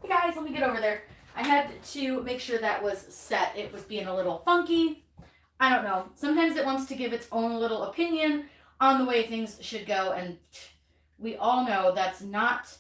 Hey guys, let me get over there. I had to make sure that was set. It was being a little funky. I don't know. Sometimes it wants to give its own little opinion on the way things should go, and we all know that's not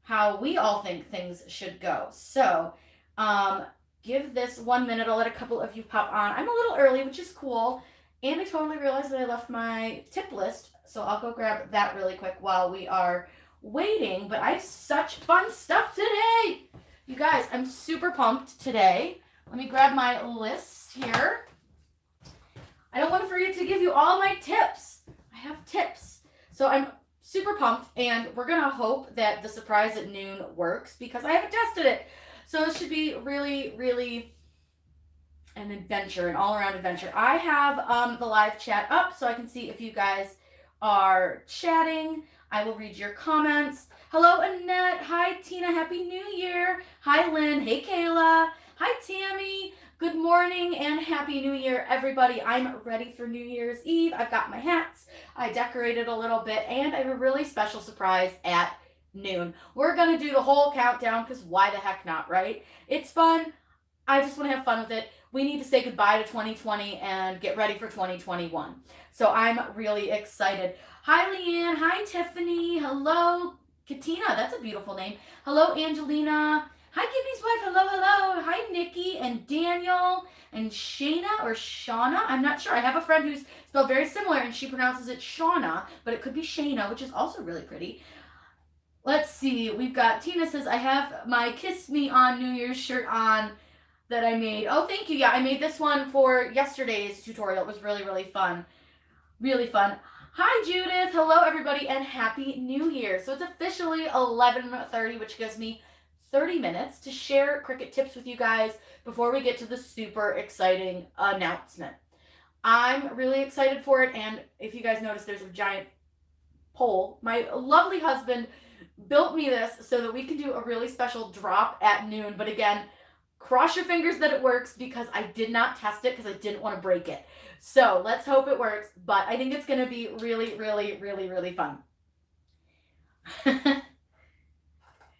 how we all think things should go. So, um, give this 1 minute. I'll let a couple of you pop on. I'm a little early, which is cool. And I totally realized that I left my tip list, so I'll go grab that really quick while we are waiting. But I have such fun stuff today. You guys, I'm super pumped today. Let me grab my list here. I don't want to forget to give you all my tips. I have tips. So I'm super pumped, and we're going to hope that the surprise at noon works because I haven't tested it. So this should be really, really an adventure, an all-around adventure. I have the live chat up so I can see if you guys are chatting. I will read your comments. Hello, Annette. Hi, Tina. Happy New Year. Hi, Lynn. Hey, Kayla. Hi, Tammy. Good morning and Happy New Year, everybody. I'm ready for New Year's Eve. I've got my hats. I decorated a little bit, and I have a really special surprise at noon. We're going to do the whole countdown because why the heck not, right? It's fun. I just want to have fun with it. We need to say goodbye to 2020 and get ready for 2021. So I'm really excited. Hi, Leanne. Hi, Tiffany. Hello, Katina. That's a beautiful name. Hello, Angelina. Hi, Gibby's wife. Hello, hello. Hi, Nikki and Daniel and Shayna or Shauna. I'm not sure. I have a friend who's spelled very similar and she pronounces it Shauna, but it could be Shayna, which is also really pretty. Let's see. We've got Tina says, I have my Kiss Me on New Year's shirt on that I made. Oh, thank you. Yeah, I made this one for yesterday's tutorial. It was really, really fun. Really fun. Hi, Judith. Hello, everybody, and Happy New Year. So it's officially 11:30, which gives me 30 minutes to share Cricut tips with you guys before we get to the super exciting announcement. I'm really excited for it, and if you guys notice, there's a giant pole. My lovely husband built me this so that we can do a really special drop at noon, but again, cross your fingers that it works because I did not test it because I didn't want to break it. So let's hope it works, but I think it's going to be really, really, really, really fun.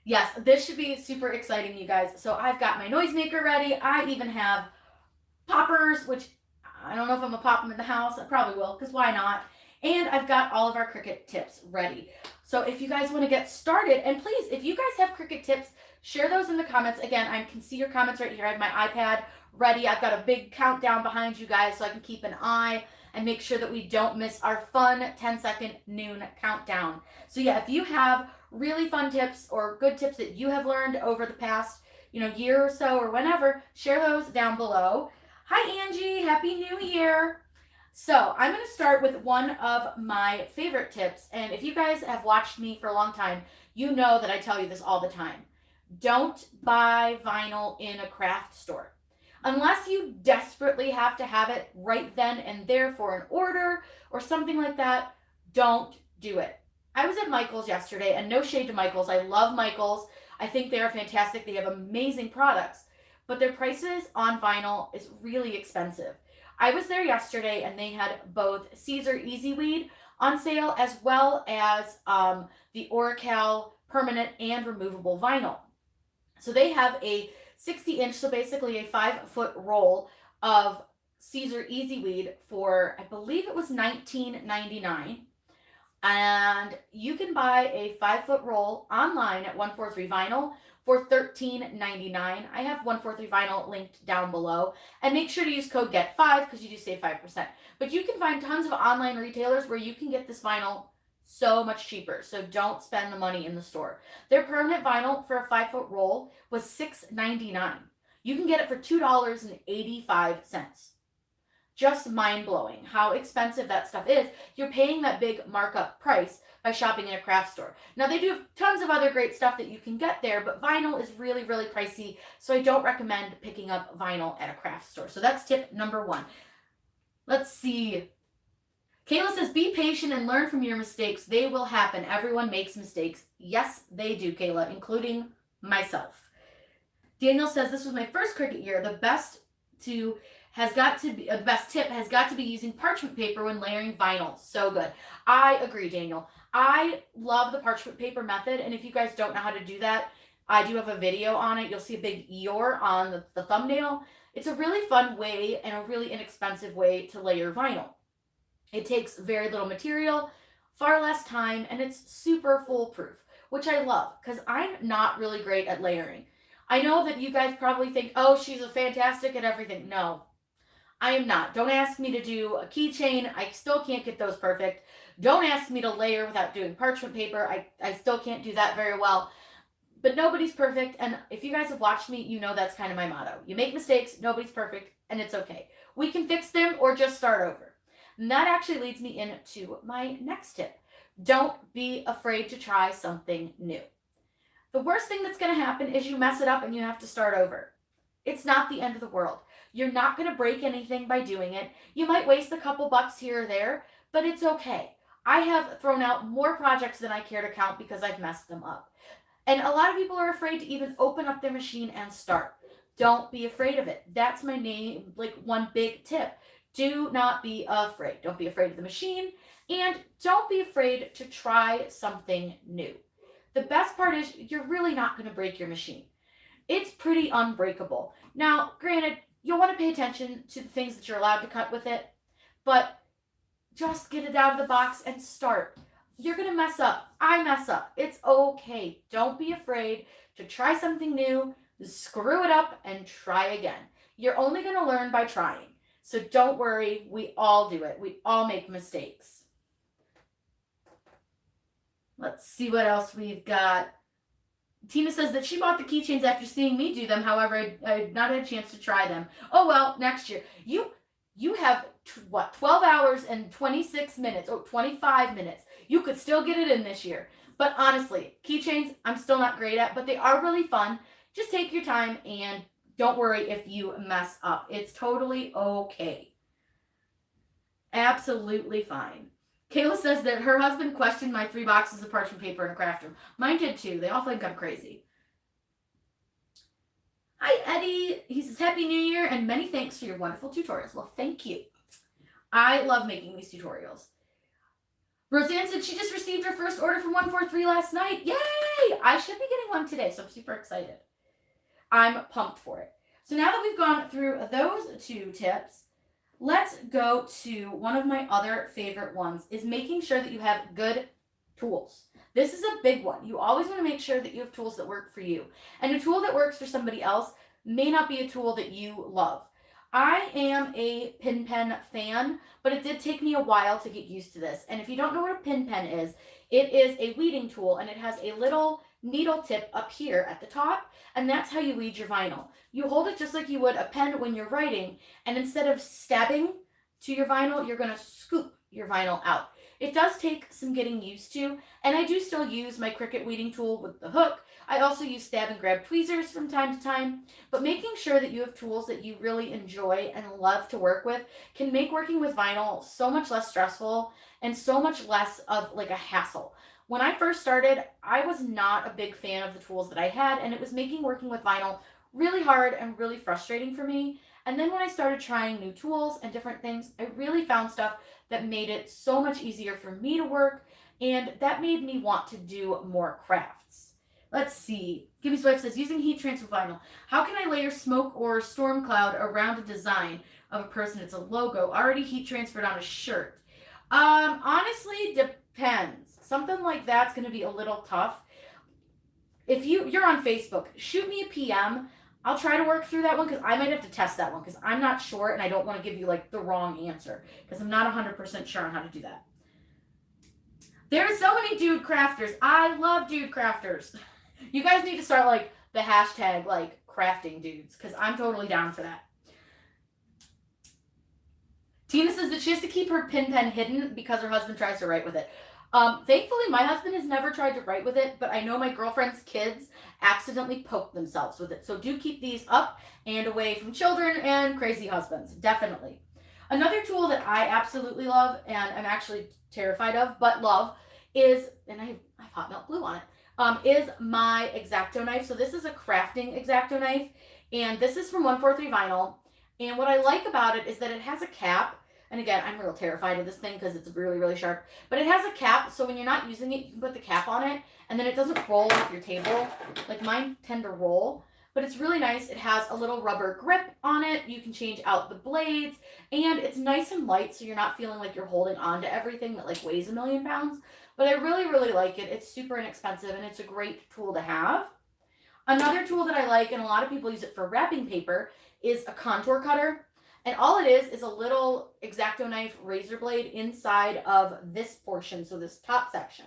Yes, this should be super exciting, you guys. So I've got my noisemaker ready. I even have poppers, which I don't know if I'm going to pop them in the house. I probably will, because why not? And I've got all of our Cricut tips ready. So if you guys want to get started, and please, if you guys have Cricut tips, share those in the comments. Again, I can see your comments right here. I have my iPad ready. I've got a big countdown behind you guys so I can keep an eye and make sure that we don't miss our fun 10-second noon countdown. So yeah, if you have really fun tips or good tips that you have learned over the past, year or so or whenever, share those down below. Hi, Angie. Happy New Year. So I'm going to start with one of my favorite tips. And if you guys have watched me for a long time, you know that I tell you this all the time. Don't buy vinyl in a craft store. Unless you desperately have to have it right then and there for an order or something like that, don't do it. I was at Michael's yesterday, and no shade to Michael's. I love Michael's. I think they are fantastic. They have amazing products, but their prices on vinyl is really expensive. I was there yesterday, and they had both Caesar Easy Weed on sale as well as the Oracal permanent and removable vinyl. So they have a 60-inch, so basically a 5-foot roll of Caesar Easy Weed for, I believe it was $19.99. And you can buy a 5-foot roll online at 143 Vinyl for $13.99. I have 143 Vinyl linked down below. And make sure to use code GET5 because you do save 5%. But you can find tons of online retailers where you can get this vinyl so much cheaper. So don't spend the money in the store. Their permanent vinyl for a 5-foot roll was $6.99. You can get it for $2.85. Just mind-blowing how expensive that stuff is. You're paying that big markup price by shopping in a craft store. Now, they do have tons of other great stuff that you can get there, but vinyl is really, really pricey, so I don't recommend picking up vinyl at a craft store. So that's tip number 1. Let's see. Kayla says, be patient and learn from your mistakes. They will happen. Everyone makes mistakes. Yes, they do, Kayla, including myself. Daniel says, this was my first Cricut year. The best to has got to be, the best tip has got to be using parchment paper when layering vinyl. So good. I agree, Daniel. I love the parchment paper method, and if you guys don't know how to do that, I do have a video on it. You'll see a big Eeyore on the thumbnail. It's a really fun way and a really inexpensive way to layer vinyl. It takes very little material, far less time, and it's super foolproof, which I love because I'm not really great at layering. I know that you guys probably think, oh, she's a fantastic at everything. No, I am not. Don't ask me to do a keychain. I still can't get those perfect. Don't ask me to layer without doing parchment paper. I still can't do that very well. But nobody's perfect. And if you guys have watched me, you know that's kind of my motto. You make mistakes, nobody's perfect, and it's okay. We can fix them or just start over. And that actually leads me into my next tip. Don't be afraid to try something new. The worst thing that's going to happen is you mess it up and you have to start over. It's not the end of the world. You're not going to break anything by doing it. You might waste a couple bucks here or there, but it's okay. I have thrown out more projects than I care to count because I've messed them up. And a lot of people are afraid to even open up their machine and start. Don't be afraid of it. That's my main, one big tip. Do not be afraid. Don't be afraid of the machine, and don't be afraid to try something new. The best part is you're really not going to break your machine. It's pretty unbreakable. Now, granted, you'll want to pay attention to the things that you're allowed to cut with it, but just get it out of the box and start. You're going to mess up. I mess up. It's okay. Don't be afraid to try something new, screw it up, and try again. You're only going to learn by trying. So don't worry. We all do it. We all make mistakes. Let's see what else we've got. Tina says that she bought the keychains after seeing me do them. However, I had not had a chance to try them. Oh, well, next year. You have, 12 hours and 26 minutes, or 25 minutes. You could still get it in this year. But honestly, keychains, I'm still not great at, but they are really fun. Just take your time and don't worry if you mess up. It's totally okay. Absolutely fine. Kayla says that her husband questioned my 3 boxes of parchment paper in a craft room. Mine did too. They all think I'm crazy. Hi, Eddie. He says, Happy New Year and many thanks for your wonderful tutorials. Well, thank you. I love making these tutorials. Roseanne said she just received her first order from 143 last night. Yay! I should be getting one today, so I'm super excited. I'm pumped for it. So now that we've gone through those 2 tips, let's go to one of my other favorite ones, is making sure that you have good tools. This is a big one. You always want to make sure that you have tools that work for you. And a tool that works for somebody else may not be a tool that you love. I am a pin pen fan, but it did take me a while to get used to this. And if you don't know what a pin pen is, it is a weeding tool, and it has a little needle tip up here at the top, and that's how you weed your vinyl. You hold it just like you would a pen when you're writing, and instead of stabbing to your vinyl, you're going to scoop your vinyl out. It does take some getting used to, and I do still use my Cricut weeding tool with the hook. I also use stab and grab tweezers from time to time, but making sure that you have tools that you really enjoy and love to work with can make working with vinyl so much less stressful and so much less of a hassle. When I first started, I was not a big fan of the tools that I had, and it was making working with vinyl really hard and really frustrating for me. And then when I started trying new tools and different things, I really found stuff that made it so much easier for me to work, and that made me want to do more crafts. Let's see. Gimmy's wife says, using heat transfer vinyl, how can I layer smoke or storm cloud around a design of a person? It's a logo already heat transferred on a shirt. Honestly, depends. Something like that's going to be a little tough. If you're on Facebook, shoot me a PM. I'll try to work through that one because I might have to test that one because I'm not sure and I don't want to give you the wrong answer because I'm not 100% sure on how to do that. There are so many dude crafters. I love dude crafters. You guys need to start the hashtag crafting dudes because I'm totally down for that. Tina says that she has to keep her pin pen hidden because her husband tries to write with it. Thankfully, my husband has never tried to write with it, but I know my girlfriend's kids accidentally poke themselves with it. So do keep these up and away from children and crazy husbands. Definitely. Another tool that I absolutely love, and I'm actually terrified of, but love, is, and I have hot melt glue on it, is my X-Acto knife. So this is a crafting X-Acto knife, and this is from 143 Vinyl. And what I like about it is that it has a cap. And again, I'm real terrified of this thing because it's really, really sharp. But it has a cap, so when you're not using it, you can put the cap on it, and then it doesn't roll off your table. Like mine tend to roll, but it's really nice. It has a little rubber grip on it. You can change out the blades, and it's nice and light, so you're not feeling like you're holding on to everything that like weighs a million pounds. But I really, really like it. It's super inexpensive, and it's a great tool to have. Another tool that I like, and a lot of people use it for wrapping paper, is a contour cutter. And all it is a little X-Acto knife razor blade inside of this portion, so this top section.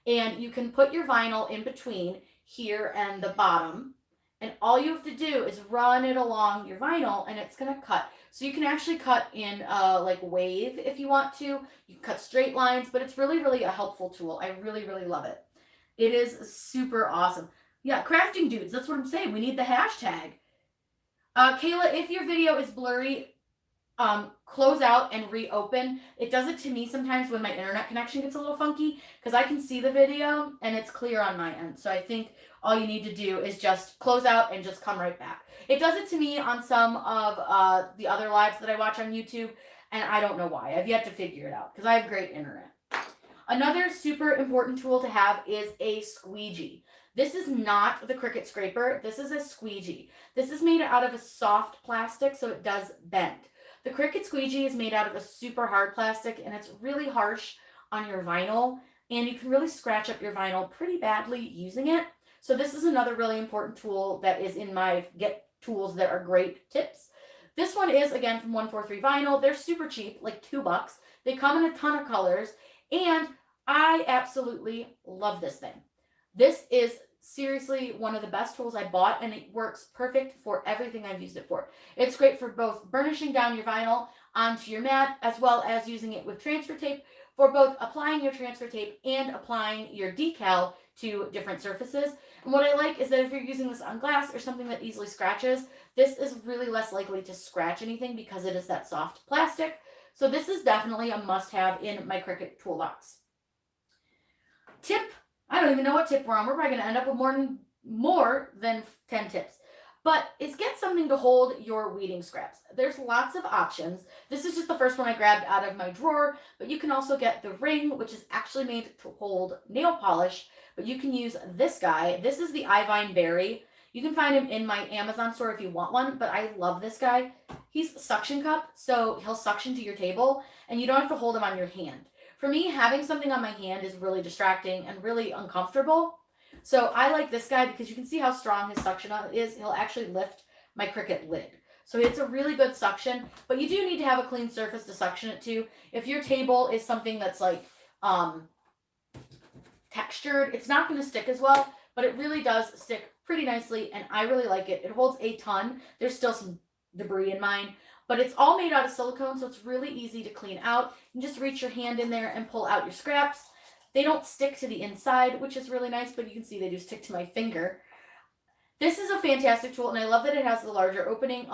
And you can put your vinyl in between here and the bottom. And all you have to do is run it along your vinyl, and it's going to cut. So you can actually cut in like wave if you want to. You can cut straight lines, but it's really, really a helpful tool. I really, really love it. It is super awesome. Yeah, crafting dudes, that's what I'm saying. We need the hashtag. Kayla, if your video is blurry, close out and reopen. It does it to me sometimes when my internet connection gets a little funky because I can see the video and it's clear on my end. So I think all you need to do is just close out and just come right back. It does it to me on some of the other lives that I watch on YouTube, and I don't know why. I've yet to figure it out because I have great internet. Another super important tool to have is a squeegee. This is not the Cricut scraper. This is a squeegee. This is made out of a soft plastic, so it does bend. The Cricut squeegee is made out of a super hard plastic, and it's really harsh on your vinyl, and you can really scratch up your vinyl pretty badly using it. So this is another really important tool that is in my Get Tools That Are Great tips. This one is, again, from 143 Vinyl. They're super cheap, like $2. They come in a ton of colors, and I absolutely love this thing. This is seriously one of the best tools I bought, and it works perfect for everything I've used it for. It's great for both burnishing down your vinyl onto your mat, as well as using it with transfer tape for both applying your transfer tape and applying your decal to different surfaces. And what I like is that if you're using this on glass or something that easily scratches, this is really less likely to scratch anything because it is that soft plastic. So this is definitely a must-have in my Cricut toolbox. Tip, I don't even know what tip we're on. We're probably going to end up with more than 10 tips. But it's get something to hold your weeding scraps. There's lots of options. This is just the first one I grabbed out of my drawer, but you can also get the ring, which is actually made to hold nail polish, but you can use this guy. This is the Ivine Berry. You can find him in my Amazon store if you want one, but I love this guy. He's a suction cup, so he'll suction to your table, and you don't have to hold him on your hand. For me, having something on my hand is really distracting and really uncomfortable. So I like this guy because you can see how strong his suction is. He'll actually lift my Cricut lid. So it's a really good suction, but you do need to have a clean surface to suction it to. If your table is something that's like textured, it's not going to stick as well, but it really does stick pretty nicely, and I really like it. It holds a ton. There's still some debris in mine, but it's all made out of silicone, so it's really easy to clean out. You can just reach your hand in there and pull out your scraps. They don't stick to the inside, which is really nice, but you can see they do stick to my finger. This is a fantastic tool, and I love that it has the larger opening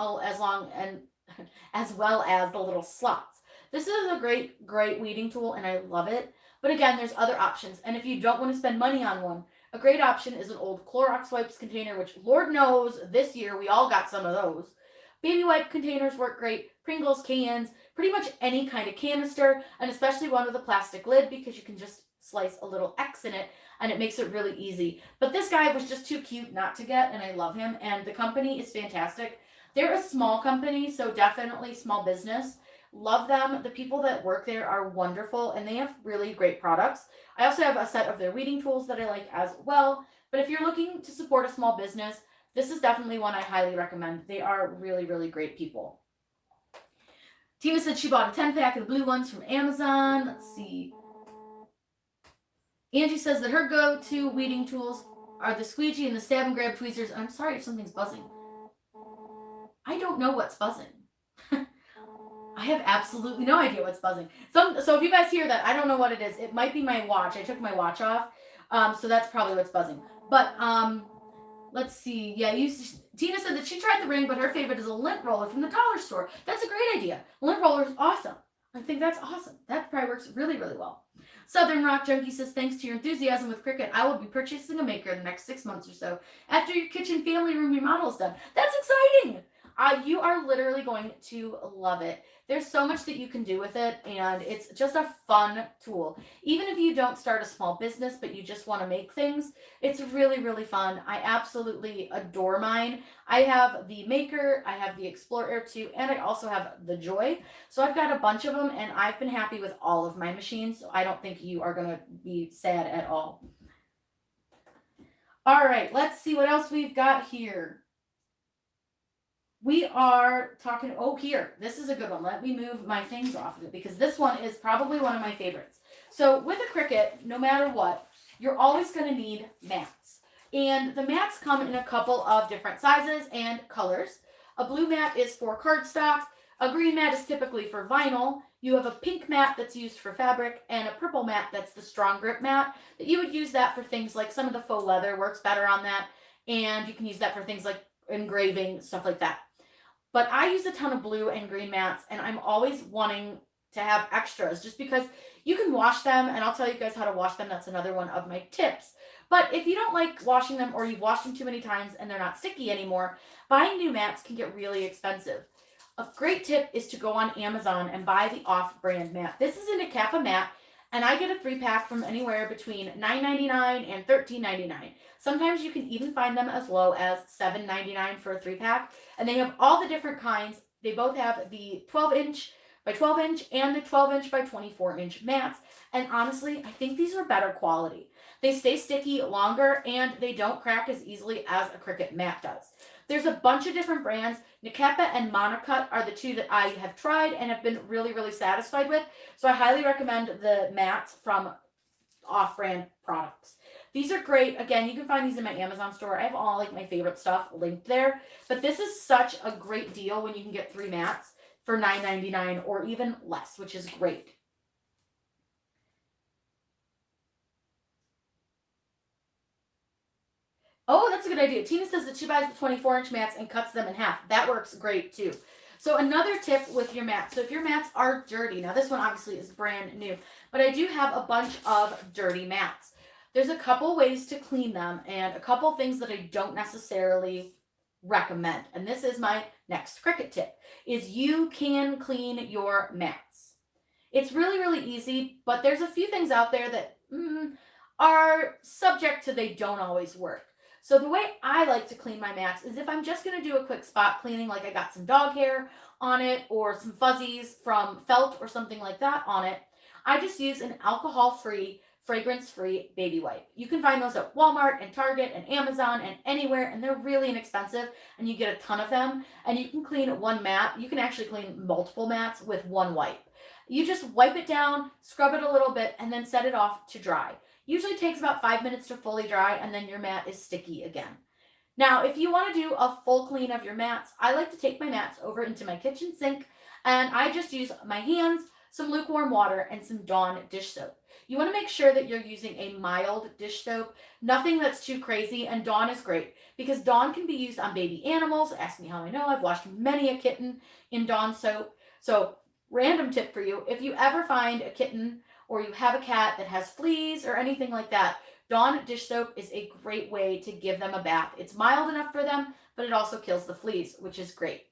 as well as the little slots. This is a great weeding tool, and I love it. But again, there's other options, and if you don't want to spend money on one, a great option is an old Clorox wipes container, which Lord knows this year we all got some of those. Baby wipe containers work great, Pringles cans, pretty much any kind of canister, and especially one with a plastic lid because you can just slice a little X in it, and it makes it really easy. But this guy was just too cute not to get, and I love him, and the company is fantastic. They're a small company, so definitely small business. Love them. The people that work there are wonderful, and they have really great products. I also have a set of their weeding tools that I like as well, but if you're looking to support a small business, this is definitely one I highly recommend. They are really, really great people. Tina said she bought a 10-pack of the blue ones from Amazon. Let's see. Angie says that her go-to weeding tools are the squeegee and the stab and grab tweezers. I'm sorry if something's buzzing. I don't know what's buzzing. I have absolutely no idea what's buzzing. So if you guys hear that, I don't know what it is. It might be my watch. I took my watch off. So that's probably what's buzzing. But let's see. Yeah, Tina said that she tried the ring, but her favorite is a lint roller from the dollar store. That's a great idea. Lint roller is awesome. I think that's awesome. That probably works really, really well. Southern Rock Junkie says, thanks to your enthusiasm with Cricut, I will be purchasing a maker in the next 6 months or so after your kitchen family room remodel is done. That's exciting. You are literally going to love it. There's so much that you can do with it, and it's just a fun tool. Even if you don't start a small business, but you just want to make things, it's really, really fun. I absolutely adore mine. I have the Maker, I have the Explorer 2, and I also have the Joy. So I've got a bunch of them, and I've been happy with all of my machines, so I don't think you are going to be sad at all. All right, let's see what else we've got here. We are talking, oh, here, this is a good one. Let me move my things off of it because this one is probably one of my favorites. So with a Cricut, no matter what, you're always going to need mats. And the mats come in a couple of different sizes and colors. A blue mat is for cardstock. A green mat is typically for vinyl. You have a pink mat that's used for fabric and a purple mat that's the strong grip mat. That you would use that for things like some of the faux leather works better on that. And you can use that for things like engraving, stuff like that. But I use a ton of blue and green mats, and I'm always wanting to have extras just because you can wash them, and I'll tell you guys how to wash them. That's another one of my tips. But if you don't like washing them or you've washed them too many times and they're not sticky anymore, buying new mats can get really expensive. A great tip is to go on Amazon and buy the off-brand mat. This is a Nicapa mat, and I get a 3-pack from anywhere between $9.99 and $13.99. Sometimes you can even find them as low as $7.99 for a 3-pack. And they have all the different kinds. They both have the 12-inch by 12-inch and the 12-inch by 24-inch mats. And honestly, I think these are better quality. They stay sticky longer and they don't crack as easily as a Cricut mat does. There's a bunch of different brands. Nicapa and Monocut are the two that I have tried and have been really, really satisfied with. So I highly recommend the mats from off-brand products. These are great. Again, you can find these in my Amazon store. I have all like my favorite stuff linked there. But this is such a great deal when you can get 3 mats for $9.99 or even less, which is great. Oh, that's a good idea. Tina says that she buys the 24-inch mats and cuts them in half. That works great too. So another tip with your mats. So if your mats are dirty, now this one obviously is brand new, but I do have a bunch of dirty mats. There's a couple ways to clean them and a couple things that I don't necessarily recommend. And this is my next Cricut tip, is you can clean your mats. It's really, really easy, but there's a few things out there that are subject to they don't always work. So the way I like to clean my mats is if I'm just going to do a quick spot cleaning, like I got some dog hair on it or some fuzzies from felt or something like that on it, I just use an alcohol-free, fragrance-free baby wipe. You can find those at Walmart and Target and Amazon and anywhere, and they're really inexpensive, and you get a ton of them, and you can clean one mat. You can actually clean multiple mats with one wipe. You just wipe it down, scrub it a little bit, and then set it off to dry. Usually takes about 5 minutes to fully dry, and then your mat is sticky again. Now, if you want to do a full clean of your mats, I like to take my mats over into my kitchen sink, and I just use my hands, some lukewarm water, and some Dawn dish soap. You want to make sure that you're using a mild dish soap, nothing that's too crazy, and Dawn is great because Dawn can be used on baby animals. Ask me how I know. I've washed many a kitten in Dawn soap. So, random tip for you, if you ever find a kitten or you have a cat that has fleas or anything like that, Dawn dish soap is a great way to give them a bath. It's mild enough for them, but it also kills the fleas, which is great.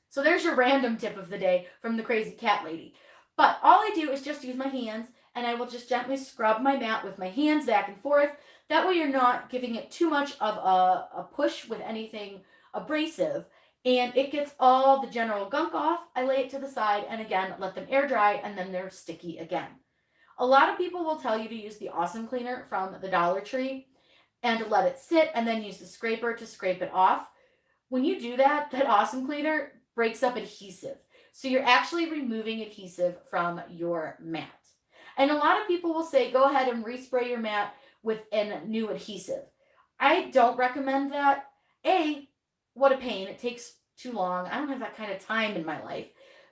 So there's your random tip of the day from the crazy cat lady. But all I do is just use my hands, and I will just gently scrub my mat with my hands back and forth. That way you're not giving it too much of a push with anything abrasive, and it gets all the general gunk off. I lay it to the side, and again, let them air dry, and then they're sticky again. A lot of people will tell you to use the Awesome Cleaner from the Dollar Tree and to let it sit and then use the scraper to scrape it off. When you do that, that Awesome Cleaner breaks up adhesive. So you're actually removing adhesive from your mat. And a lot of people will say, go ahead and respray your mat with a new adhesive. I don't recommend that. A, what a pain. It takes too long. I don't have that kind of time in my life.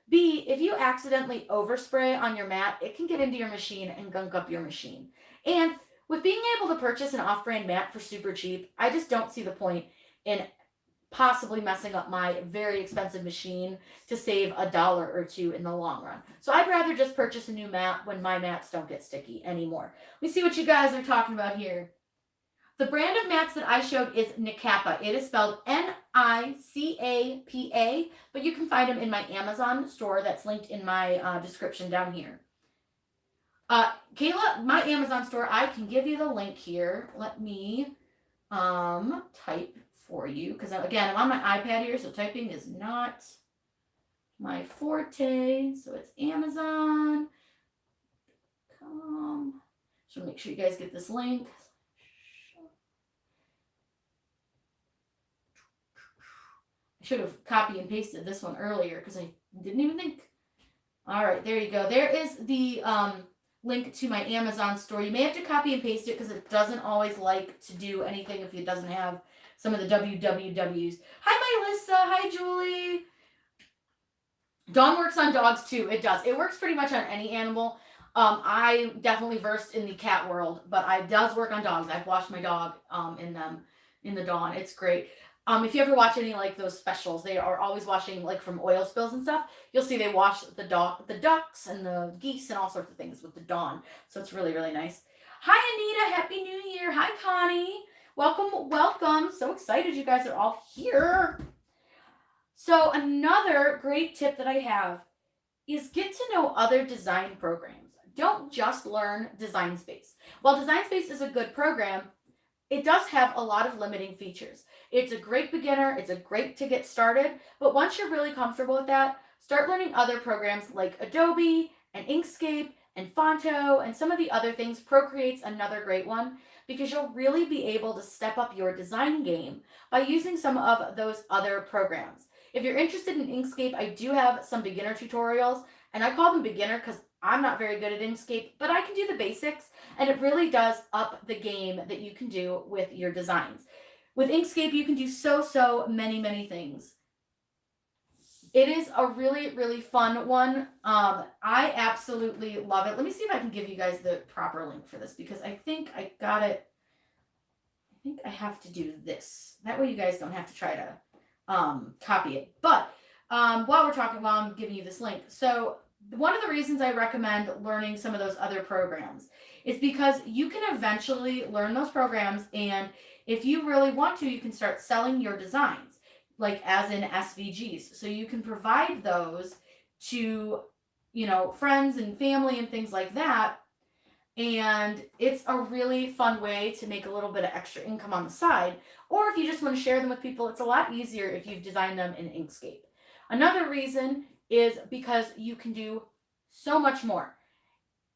B, if you accidentally overspray on your mat, it can get into your machine and gunk up your machine. And with being able to purchase an off-brand mat for super cheap, I just don't see the point in possibly messing up my very expensive machine to save $1 or $2 in the long run. So I'd rather just purchase a new mat when my mats don't get sticky anymore. Let me see what you guys are talking about here. The brand of mats that I showed is Nicapa. It is spelled ICAPA, but you can find them in my Amazon store that's linked in my description down here. Kayla, my Amazon store, I can give you the link here. Let me type for you, because again, I'm on my iPad here, so typing is not my forte. So it's Amazon. So make sure you guys get this link. I should have copy and pasted this one earlier because I didn't even think. All right, there you go. There is the link to my Amazon store. You may have to copy and paste it because it doesn't always like to do anything if it doesn't have some of the wwws. Hi, Melissa. Hi, Julie. Dawn works on dogs too. It does. It works pretty much on any animal. I definitely versed in the cat world, but it does work on dogs. I've washed my dog in the Dawn. It's great. If you ever watch any like those specials, they are always washing like from oil spills and stuff. You'll see they wash the ducks and the geese and all sorts of things with the Dawn. So it's really, really nice. Hi, Anita. Happy New Year. Hi, Connie. Welcome, welcome. So excited you guys are all here. So another great tip that I have is get to know other design programs. Don't just learn Design Space. While Design Space is a good program, it does have a lot of limiting features. It's a great beginner. It's a great to get started. But once you're really comfortable with that, start learning other programs like Adobe and Inkscape and Fonto and some of the other things. Procreate's another great one because you'll really be able to step up your design game by using some of those other programs. If you're interested in Inkscape, I do have some beginner tutorials, and I call them beginner because I'm not very good at Inkscape, but I can do the basics, and it really does up the game that you can do with your designs. With Inkscape, you can do so many things. It is a really, really fun one. I absolutely love it. Let me see if I can give you guys the proper link for this because I think I got it. I think I have to do this. That way you guys don't have to try to copy it. But while I'm giving you this link. So one of the reasons I recommend learning some of those other programs is because you can eventually learn those programs, and if you really want to, you can start selling your designs, like as in SVGs. So you can provide those to, friends and family and things like that. And it's a really fun way to make a little bit of extra income on the side. Or if you just want to share them with people, it's a lot easier if you've designed them in Inkscape. Another reason is because you can do so much more.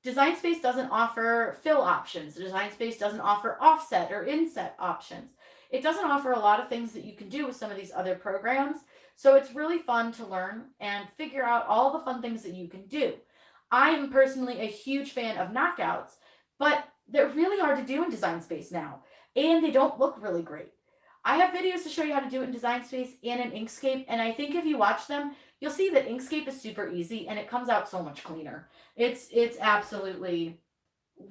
Design Space doesn't offer fill options. Design Space doesn't offer offset or inset options. It doesn't offer a lot of things that you can do with some of these other programs. So it's really fun to learn and figure out all the fun things that you can do. I am personally a huge fan of knockouts, but they're really hard to do in Design Space now, and they don't look really great. I have videos to show you how to do it in Design Space and in Inkscape, and I think if you watch them, you'll see that Inkscape is super easy, and it comes out so much cleaner. It's absolutely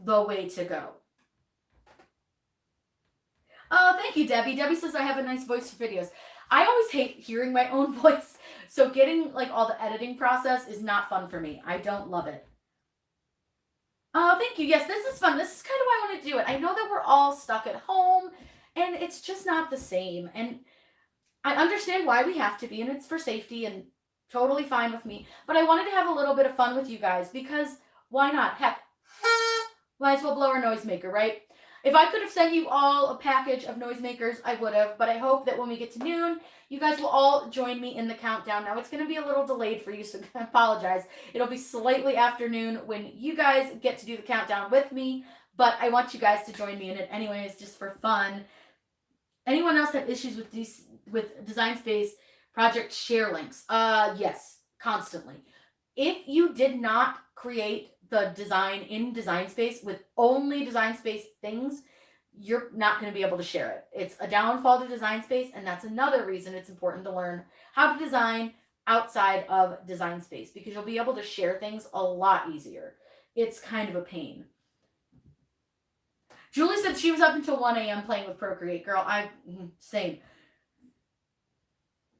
the way to go. Oh, thank you, Debbie. Debbie says I have a nice voice for videos. I always hate hearing my own voice, so getting like all the editing process is not fun for me. I don't love it. Oh, thank you. Yes, this is fun. This is kind of why I want to do it. I know that we're all stuck at home, and it's just not the same. And I understand why we have to be, and it's for safety and totally fine with me. But I wanted to have a little bit of fun with you guys because why not? Heck, might as well blow our noisemaker, right? If I could have sent you all a package of noisemakers, I would have, but I hope that when we get to noon, you guys will all join me in the countdown. Now, it's going to be a little delayed for you, so I apologize. It'll be slightly afternoon when you guys get to do the countdown with me, but I want you guys to join me in it anyways, just for fun. Anyone else have issues with Design Space project share links? Yes, constantly. If you did not create the design in Design Space with only Design Space things, you're not going to be able to share it. It's a downfall to Design Space, and that's another reason it's important to learn how to design outside of Design Space, because you'll be able to share things a lot easier. It's kind of a pain. Julie said she was up until 1 a.m. playing with Procreate. Girl, same.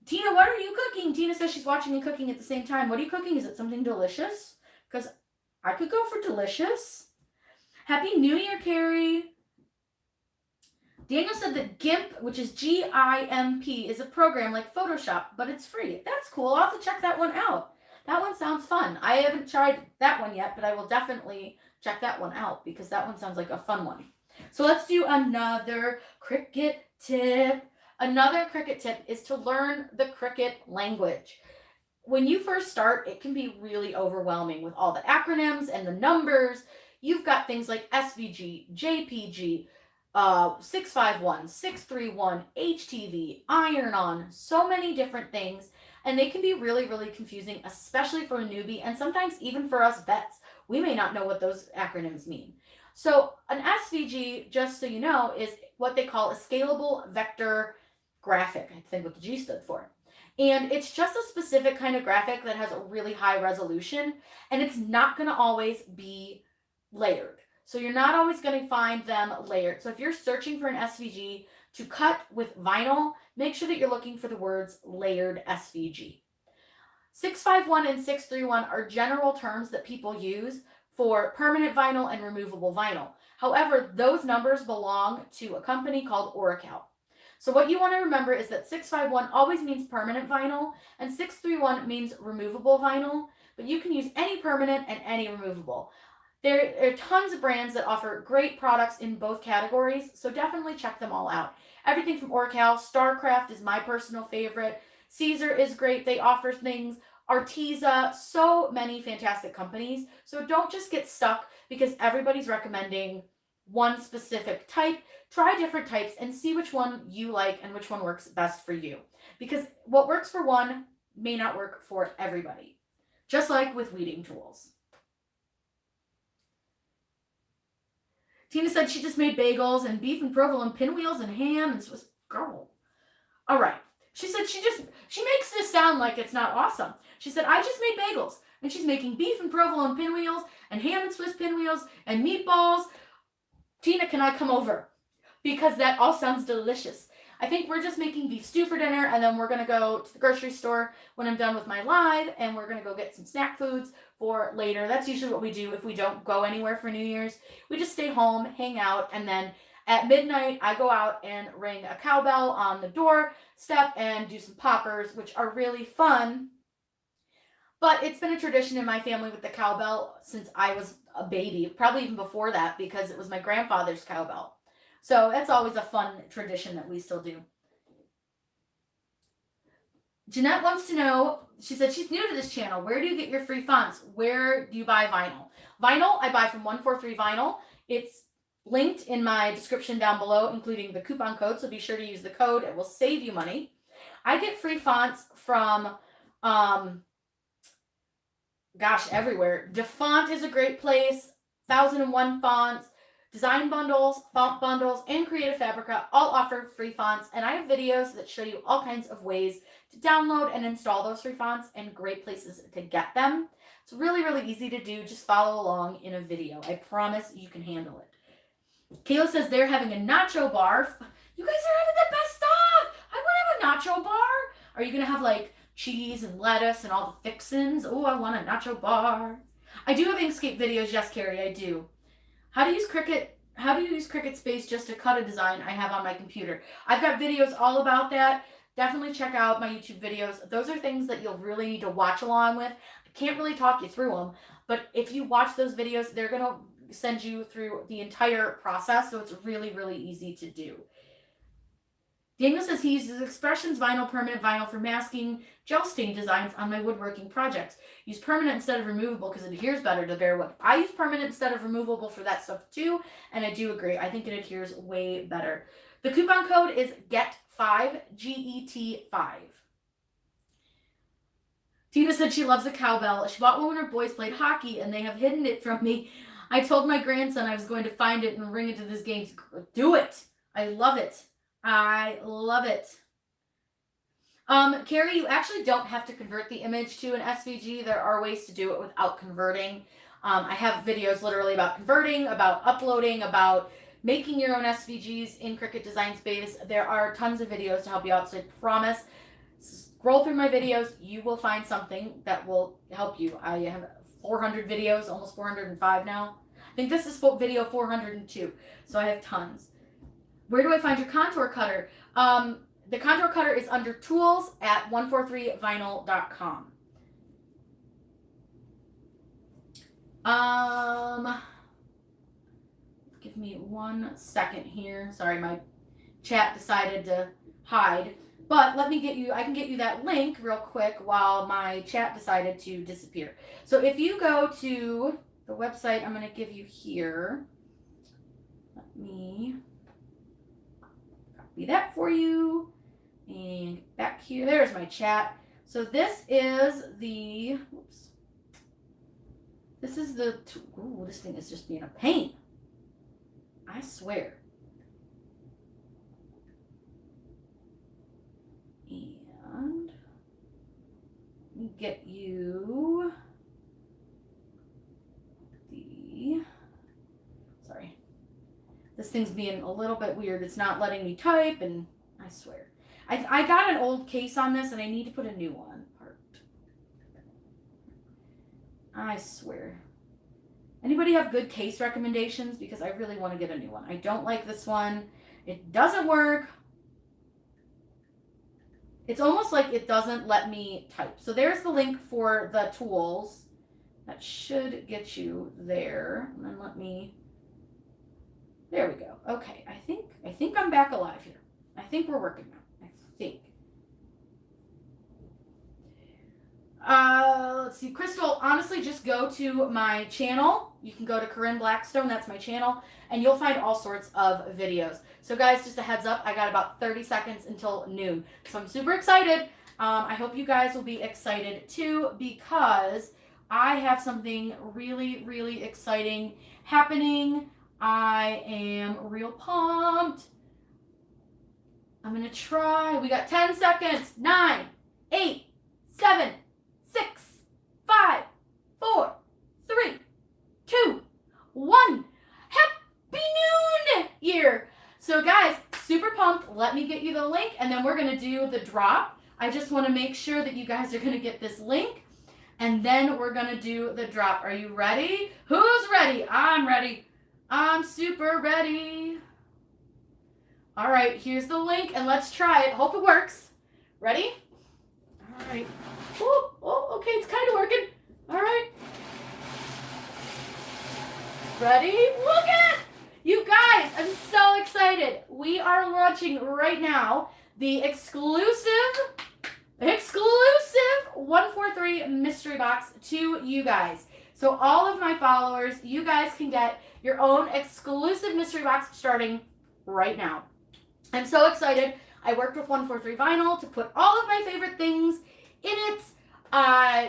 Tina, what are you cooking? Tina says she's watching and cooking at the same time. What are you cooking? Is it something delicious? Because I could go for delicious. Happy New Year, Carrie. Daniel said that GIMP, which is GIMP, is a program like Photoshop, but it's free. That's cool. I'll have to check that one out. That one sounds fun. I haven't tried that one yet, but I will definitely check that one out because that one sounds like a fun one. So let's do another Cricut tip. Another Cricut tip is to learn the Cricut language. When you first start, it can be really overwhelming with all the acronyms and the numbers. You've got things like SVG, JPG, 651, 631, HTV, iron-on, so many different things. And they can be really, really confusing, especially for a newbie and sometimes even for us vets. We may not know what those acronyms mean. So an SVG, just so you know, is what they call a scalable vector graphic. I think what the G stood for. And it's just a specific kind of graphic that has a really high resolution, and it's not going to always be layered. So you're not always going to find them layered. So if you're searching for an SVG to cut with vinyl, make sure that you're looking for the words layered SVG. 651 and 631 are general terms that people use for permanent vinyl and removable vinyl. However, those numbers belong to a company called Oracal. So what you want to remember is that 651 always means permanent vinyl and 631 means removable vinyl, but you can use any permanent and any removable. There are tons of brands that offer great products in both categories, so definitely check them all out. Everything from Oracal, StarCraft is my personal favorite. Caesar is great. They offer things. Arteza, so many fantastic companies. So don't just get stuck because everybody's recommending one specific type. Try different types and see which one you like and which one works best for you. Because what works for one may not work for everybody. Just like with weeding tools. Tina said she just made bagels and beef and provolone pinwheels and ham and Swiss. Girl. All right. She said she makes this sound like it's not awesome. She said, I just made bagels. And she's making beef and provolone pinwheels and ham and Swiss pinwheels and meatballs. Tina, can I come over? Because that all sounds delicious. I think we're just making beef stew for dinner, and then we're going to go to the grocery store when I'm done with my live, and we're going to go get some snack foods for later. That's usually what we do if we don't go anywhere for New Year's. We just stay home, hang out, and then at midnight, I go out and ring a cowbell on the doorstep and do some poppers, which are really fun. But it's been a tradition in my family with the cowbell since I was a baby, probably even before that, because it was my grandfather's cowbell. So that's always a fun tradition that we still do. Jeanette wants to know, she said she's new to this channel. Where do you get your free fonts? Where do you buy vinyl? Vinyl, I buy from 143 Vinyl. It's linked in my description down below, including the coupon code, so be sure to use the code. It will save you money. I get free fonts from, everywhere. DeFont is a great place. 1001 Fonts, Design Bundles, Font Bundles, and Creative Fabrica all offer free fonts, and I have videos that show you all kinds of ways to download and install those free fonts and great places to get them. It's really, really easy to do. Just follow along in a video. I promise you can handle it. Kayla says they're having a nacho bar. You guys are having the best stuff. I want to have a nacho bar. Are you going to have like cheese and lettuce and all the fixins? Oh, I want a nacho bar. I do have Inkscape videos. Yes, Carrie, I do. How do you use Cricut Space just to cut a design I have on my computer? I've got videos all about that. Definitely check out my YouTube videos. Those are things that you'll really need to watch along with. I can't really talk you through them, but if you watch those videos, they're going to send you through the entire process, so it's really, really easy to do. Daniel says he uses Expressions Vinyl Permanent Vinyl for masking gel stain designs on my woodworking projects. Use permanent instead of removable because it adheres better to bare wood. I use permanent instead of removable for that stuff too, and I do agree. I think it adheres way better. The coupon code is GET5, GET5. Tina said she loves a cowbell. She bought one when her boys played hockey, and they have hidden it from me. I told my grandson I was going to find it and bring it to this game. Do it. I love it. I love it. Carrie, you actually don't have to convert the image to an SVG. There are ways to do it without converting. I have videos literally about converting, about uploading, about making your own SVGs in Cricut Design Space. There are tons of videos to help you out, so I promise. Scroll through my videos. You will find something that will help you. I have 400 videos, almost 405 now. I think this is video 402, so I have tons. Where do I find your contour cutter? The contour cutter is under tools at 143vinyl.com. Give me 1 second here. Sorry, my chat decided to hide. But let me get you, I can get you that link real quick while my chat decided to disappear. So if you go to the website I'm going to give you here, let me copy that for you. And back here, there's my chat. So this is the, oops. This is the, ooh, this thing is just being a pain. I swear. And let me get you the, sorry. This thing's being a little bit weird. It's not letting me type, and I swear. I got an old case on this, and I need to put a new one. I swear. Anybody have good case recommendations? Because I really want to get a new one. I don't like this one. It doesn't work. It's almost like it doesn't let me type. So there's the link for the tools. That should get you there. And then let me, there we go. Okay, I think I'm back alive here. I think we're working now. I think. Let's see, Crystal, honestly, just go to my channel. You can go to Corinne Blackstone, that's my channel, and you'll find all sorts of videos. So guys, just a heads up, I got about 30 seconds until noon. So I'm super excited. I hope you guys will be excited too, because I have something really, really exciting happening. I am real pumped. I'm gonna try. We got 10 seconds. 9, 8, 7, 6, 5, 4, 3, 2, 1. Happy New Year! So guys, super pumped. Let me get you the link, and then we're going to do the drop. I just want to make sure that you guys are going to get this link, and then we're going to do the drop. Are you ready? Who's ready? I'm ready. I'm super ready. All right, here's the link, and let's try it. Hope it works. Ready? All right. Oh, okay, it's kind of working. All right. Ready? Look at it! You guys, I'm so excited. We are launching right now the exclusive 143 mystery box to you guys. So all of my followers, you guys can get your own exclusive mystery box starting right now. I'm so excited. I worked with 143 Vinyl to put all of my favorite things in it.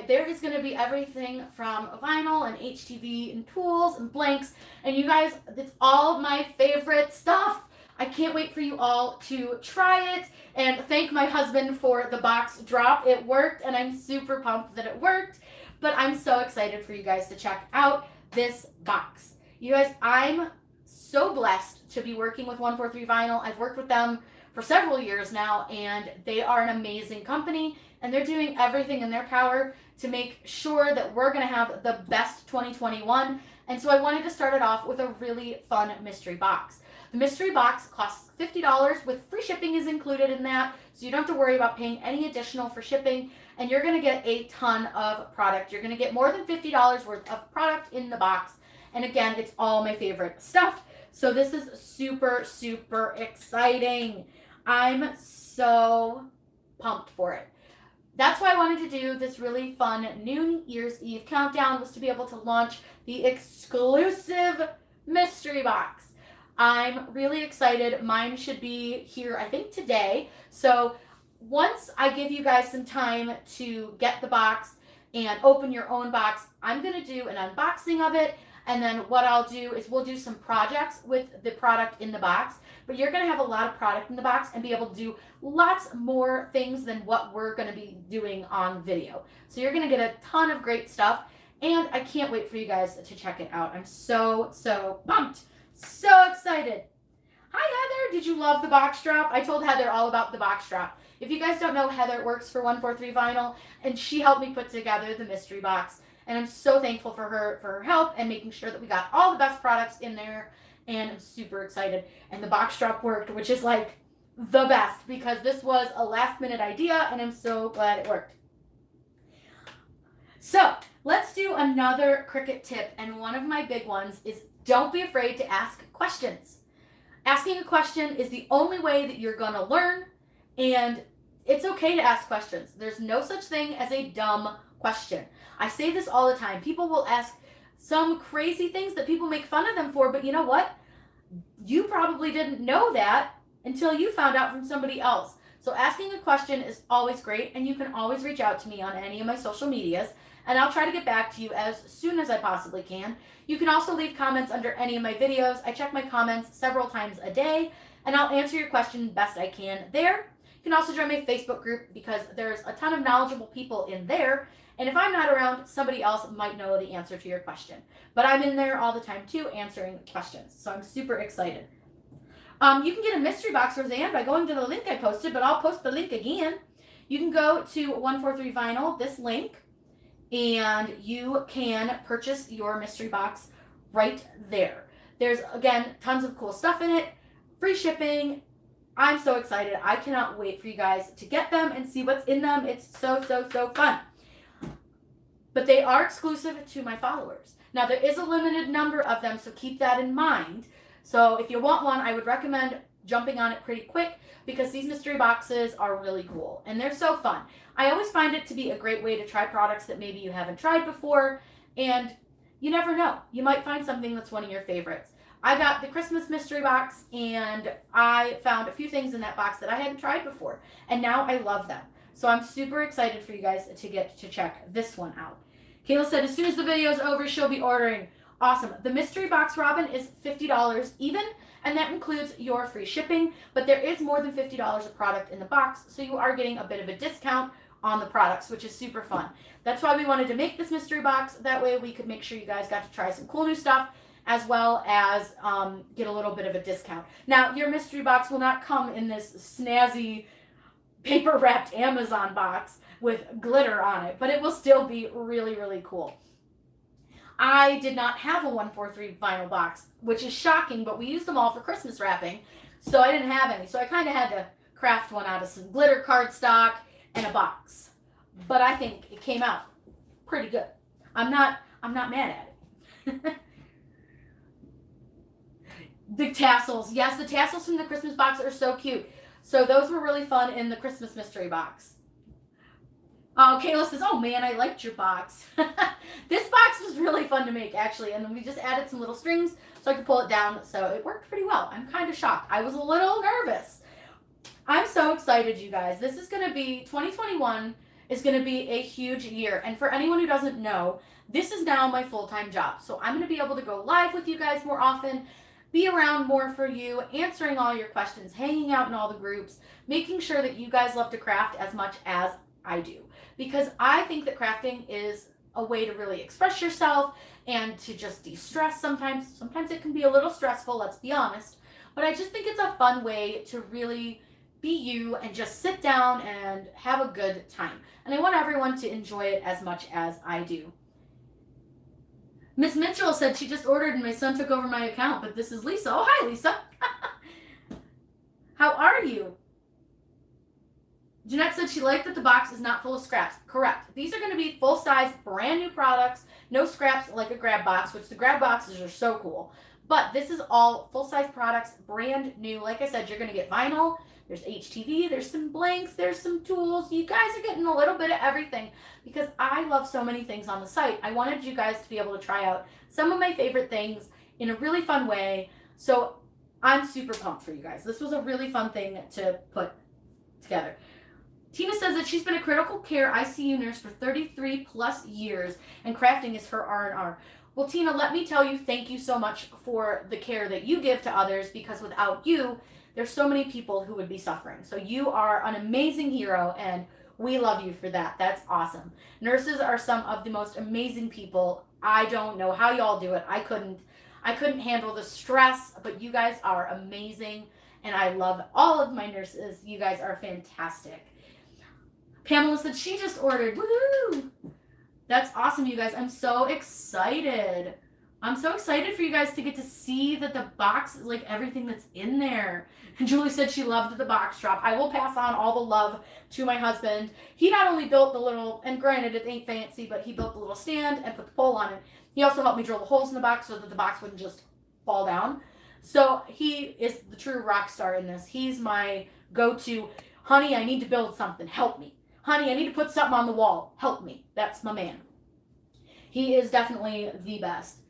There is going to be everything from vinyl and HTV and tools and blanks. And you guys, it's all my favorite stuff. I can't wait for you all to try it and thank my husband for the box drop. It worked, and I'm super pumped that it worked. But I'm so excited for you guys to check out this box. You guys, I'm so blessed to be working with 143 Vinyl. I've worked with them for several years now, and they are an amazing company, and they're doing everything in their power to make sure that we're going to have the best 2021. And so I wanted to start it off with a really fun mystery box. The mystery box costs $50 with free shipping is included in that, so you don't have to worry about paying any additional for shipping, and you're going to get a ton of product. You're going to get more than $50 worth of product in the box, and again, it's all my favorite stuff. So this is super, super exciting. I'm so pumped for it. That's why I wanted to do this really fun New Year's Eve countdown, was to be able to launch the exclusive mystery box. I'm really excited. Mine should be here, I think, today. So once I give you guys some time to get the box and open your own box, I'm going to do an unboxing of it. And then what I'll do is we'll do some projects with the product in the box. But you're going to have a lot of product in the box and be able to do lots more things than what we're going to be doing on video. So you're going to get a ton of great stuff. And I can't wait for you guys to check it out. I'm so, so pumped. So excited. Hi, Heather. Did you love the box drop? I told Heather all about the box drop. If you guys don't know, Heather works for 143 Vinyl, and she helped me put together the mystery box. And I'm so thankful for her help and making sure that we got all the best products in there. and I'm super excited. And the box drop worked, which is like the best because this was a last minute idea and I'm so glad it worked. So let's do another Cricut tip, and one of my big ones is don't be afraid to ask questions. Asking a question is the only way that you're gonna learn, and it's okay to ask questions. There's no such thing as a dumb question. I say this all the time. People will ask some crazy things that people make fun of them for, but you know what? You probably didn't know that until you found out from somebody else. So asking a question is always great, and you can always reach out to me on any of my social medias, and I'll try to get back to you as soon as I possibly can. You can also leave comments under any of my videos. I check my comments several times a day, and I'll answer your question best I can there. You can also join my Facebook group because there's a ton of knowledgeable people in there, and if I'm not around, somebody else might know the answer to your question. But I'm in there all the time too, answering questions, so I'm super excited. You can get a mystery box, Roseanne, by going to the link I posted, but I'll post the link again. You can go to 143 Vinyl, this link, and you can purchase your mystery box right there. There's, again, tons of cool stuff in it, free shipping. I'm so excited. I cannot wait for you guys to get them and see what's in them. It's so, so, so fun. But they are exclusive to my followers. Now, there is a limited number of them, so keep that in mind. So if you want one, I would recommend jumping on it pretty quick because these mystery boxes are really cool and they're so fun. I always find it to be a great way to try products that maybe you haven't tried before, and you never know. You might find something that's one of your favorites. I got the Christmas mystery box and I found a few things in that box that I hadn't tried before, and now I love them. So I'm super excited for you guys to get to check this one out. Kayla said as soon as the video is over, she'll be ordering. Awesome. The mystery box, Robin, is $50 even, and that includes your free shipping, but there is more than $50 of product in the box, so you are getting a bit of a discount on the products, which is super fun. That's why we wanted to make this mystery box. That way we could make sure you guys got to try some cool new stuff, as well as get a little bit of a discount. Now, your mystery box will not come in this snazzy paper-wrapped Amazon box with glitter on it, but it will still be really, really cool. I did not have a 143 vinyl box, which is shocking, but we used them all for Christmas wrapping, so I didn't have any. So I kind of had to craft one out of some glitter cardstock and a box. But I think it came out pretty good. I'm not mad at it. The tassels. Yes, the tassels from the Christmas box are so cute. So those were really fun in the Christmas mystery box. Kayla says, oh man, I liked your box. This box was really fun to make, actually, and we just added some little strings so I could pull it down, so it worked pretty well. I'm kind of shocked. I was a little nervous. I'm so excited, you guys. This is going to be, 2021 is going to be a huge year, and for anyone who doesn't know, this is now my full-time job, so I'm going to be able to go live with you guys more often, be around more for you, answering all your questions, hanging out in all the groups, making sure that you guys love to craft as much as I do. Because I think that crafting is a way to really express yourself and to just de-stress sometimes. Sometimes it can be a little stressful, let's be honest. But I just think it's a fun way to really be you and just sit down and have a good time. And I want everyone to enjoy it as much as I do. Miss Mitchell said she just ordered and my son took over my account, but this is Lisa. Oh, hi, Lisa. How are you? Jeanette said she liked that the box is not full of scraps. Correct. These are going to be full-size, brand new products. No scraps like a grab box, which the grab boxes are so cool. But this is all full-size products, brand new. Like I said, you're going to get vinyl. There's HTV. There's some blanks. There's some tools. You guys are getting a little bit of everything because I love so many things on the site. I wanted you guys to be able to try out some of my favorite things in a really fun way. So I'm super pumped for you guys. This was a really fun thing to put together. Tina says that she's been a critical care ICU nurse for 33 plus years and crafting is her R&R. Well, Tina, let me tell you, thank you so much for the care that you give to others because without you, there's so many people who would be suffering. So you are an amazing hero and we love you for that. That's awesome. Nurses are some of the most amazing people. I don't know how y'all do it. I couldn't handle the stress, but you guys are amazing and I love all of my nurses. You guys are fantastic. Pamela said she just ordered. Woohoo! That's awesome, you guys. I'm so excited. I'm so excited for you guys to get to see that the box is like everything that's in there. And Julie said she loved the box drop. I will pass on all the love to my husband. He not only built the little, and granted it ain't fancy, but he built the little stand and put the pole on it. He also helped me drill the holes in the box so that the box wouldn't just fall down. So he is the true rock star in this. He's my go-to, honey, I need to build something. Help me. Honey, I need to put something on the wall. Help me. That's my man. He is definitely the best.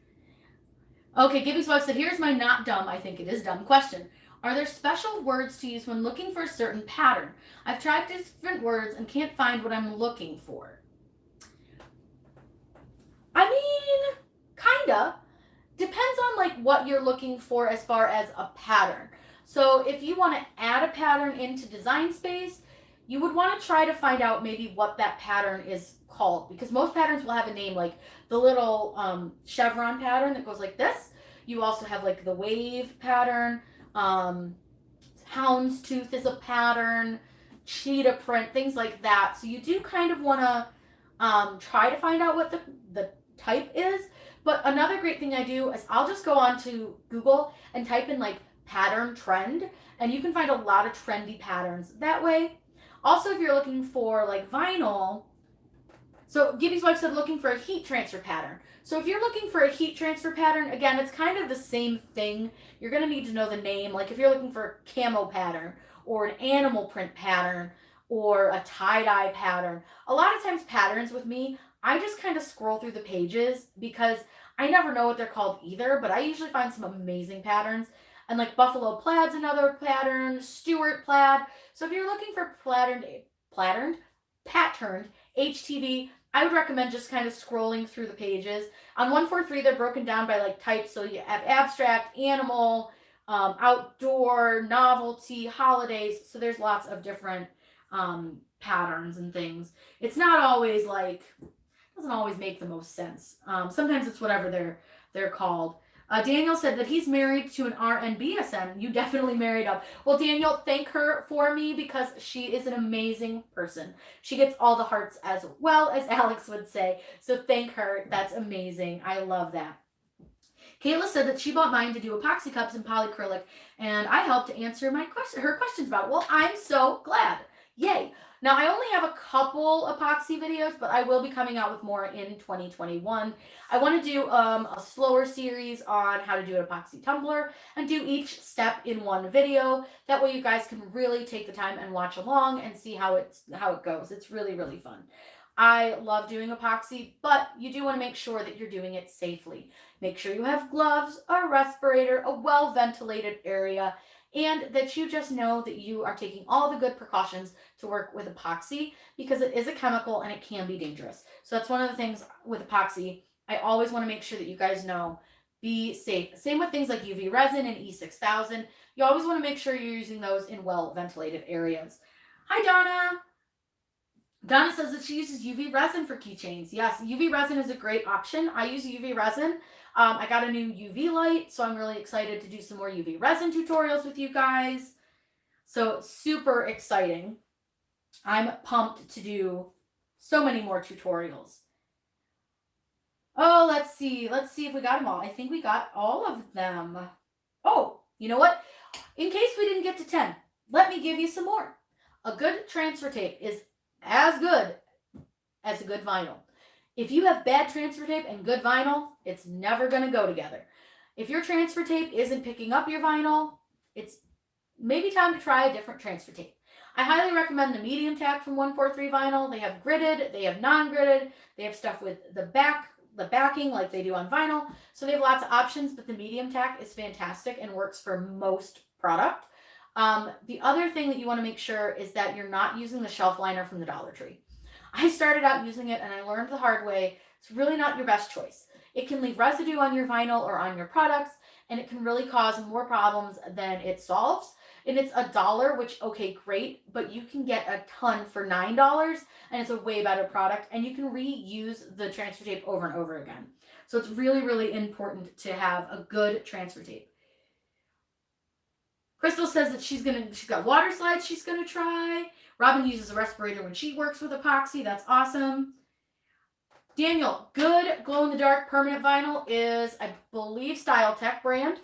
Okay, Gibby's wife said, here's my not dumb, I think it is dumb question. Are there special words to use when looking for a certain pattern? I've tried different words and can't find what I'm looking for. I mean, kinda. Depends on like what you're looking for as far as a pattern. So if you want to add a pattern into Design Space, you would want to try to find out maybe what that pattern is called, because most patterns will have a name, like the little chevron pattern that goes like this. You also have like the wave pattern, houndstooth is a pattern, cheetah print, things like that. So you do kind of want to try to find out what the type is. But another great thing I do is I'll just go on to Google and type in like pattern trend, and you can find a lot of trendy patterns that way. Also, if you're looking for like vinyl, so Gibby's wife said looking for a heat transfer pattern. So if you're looking for a heat transfer pattern, again, it's kind of the same thing. You're going to need to know the name. Like if you're looking for a camo pattern or an animal print pattern or a tie-dye pattern, a lot of times patterns with me, I just kind of scroll through the pages because I never know what they're called either, but I usually find some amazing patterns. And like Buffalo Plaid's another pattern, Stuart Plaid. So if you're looking for patterned HTV, I would recommend just kind of scrolling through the pages. On 143, they're broken down by like types. So you have abstract, animal, outdoor, novelty, holidays. So there's lots of different patterns and things. It's not always like, doesn't always make the most sense. Sometimes it's whatever they're called. Daniel said that he's married to an RNBSN. You definitely married up. Well, Daniel, thank her for me because she is an amazing person. She gets all the hearts as well, as Alex would say. So thank her. That's amazing. I love that. Kayla said that she bought mine to do epoxy cups and polyacrylic, and I helped to answer her questions about it. Well, I'm so glad. Yay. Now, I only have a couple epoxy videos, but I will be coming out with more in 2021. I want to do a slower series on how to do an epoxy tumbler and do each step in one video. That way you guys can really take the time and watch along and see how it goes. It's really, really fun. I love doing epoxy, but you do want to make sure that you're doing it safely. Make sure you have gloves, a respirator, a well-ventilated area, and that you just know that you are taking all the good precautions to work with epoxy, because it is a chemical and it can be dangerous. So that's one of the things with epoxy. I always want to make sure that you guys know, be safe. Same with things like UV resin and E6000. You always want to make sure you're using those in well-ventilated areas. Hi, Donna. Donna says that she uses UV resin for keychains. Yes, UV resin is a great option. I use UV resin. I got a new UV light, so I'm really excited to do some more UV resin tutorials with you guys. So super exciting. I'm pumped to do so many more tutorials. Oh, let's see. Let's see if we got them all. I think we got all of them. Oh, you know what? In case we didn't get to 10, let me give you some more. A good transfer tape is as good as a good vinyl. If you have bad transfer tape and good vinyl, it's never going to go together. If your transfer tape isn't picking up your vinyl, it's maybe time to try a different transfer tape. I highly recommend the medium tack from 143 Vinyl. They have gridded, they have non-gridded, they have stuff with the backing like they do on vinyl. So they have lots of options, but the medium tack is fantastic and works for most product. The other thing that you want to make sure is that you're not using the shelf liner from the Dollar Tree. I started out using it and I learned the hard way. It's really not your best choice. It can leave residue on your vinyl or on your products, and it can really cause more problems than it solves. And it's $1, which, okay, great, but you can get a ton for $9, and it's a way better product, and you can reuse the transfer tape over and over again. So it's really, really important to have a good transfer tape. Crystal says that she's got water slides she's gonna try. Robin uses a respirator when she works with epoxy. That's awesome. Daniel, good glow-in-the-dark permanent vinyl is, I believe, Style Tech brand.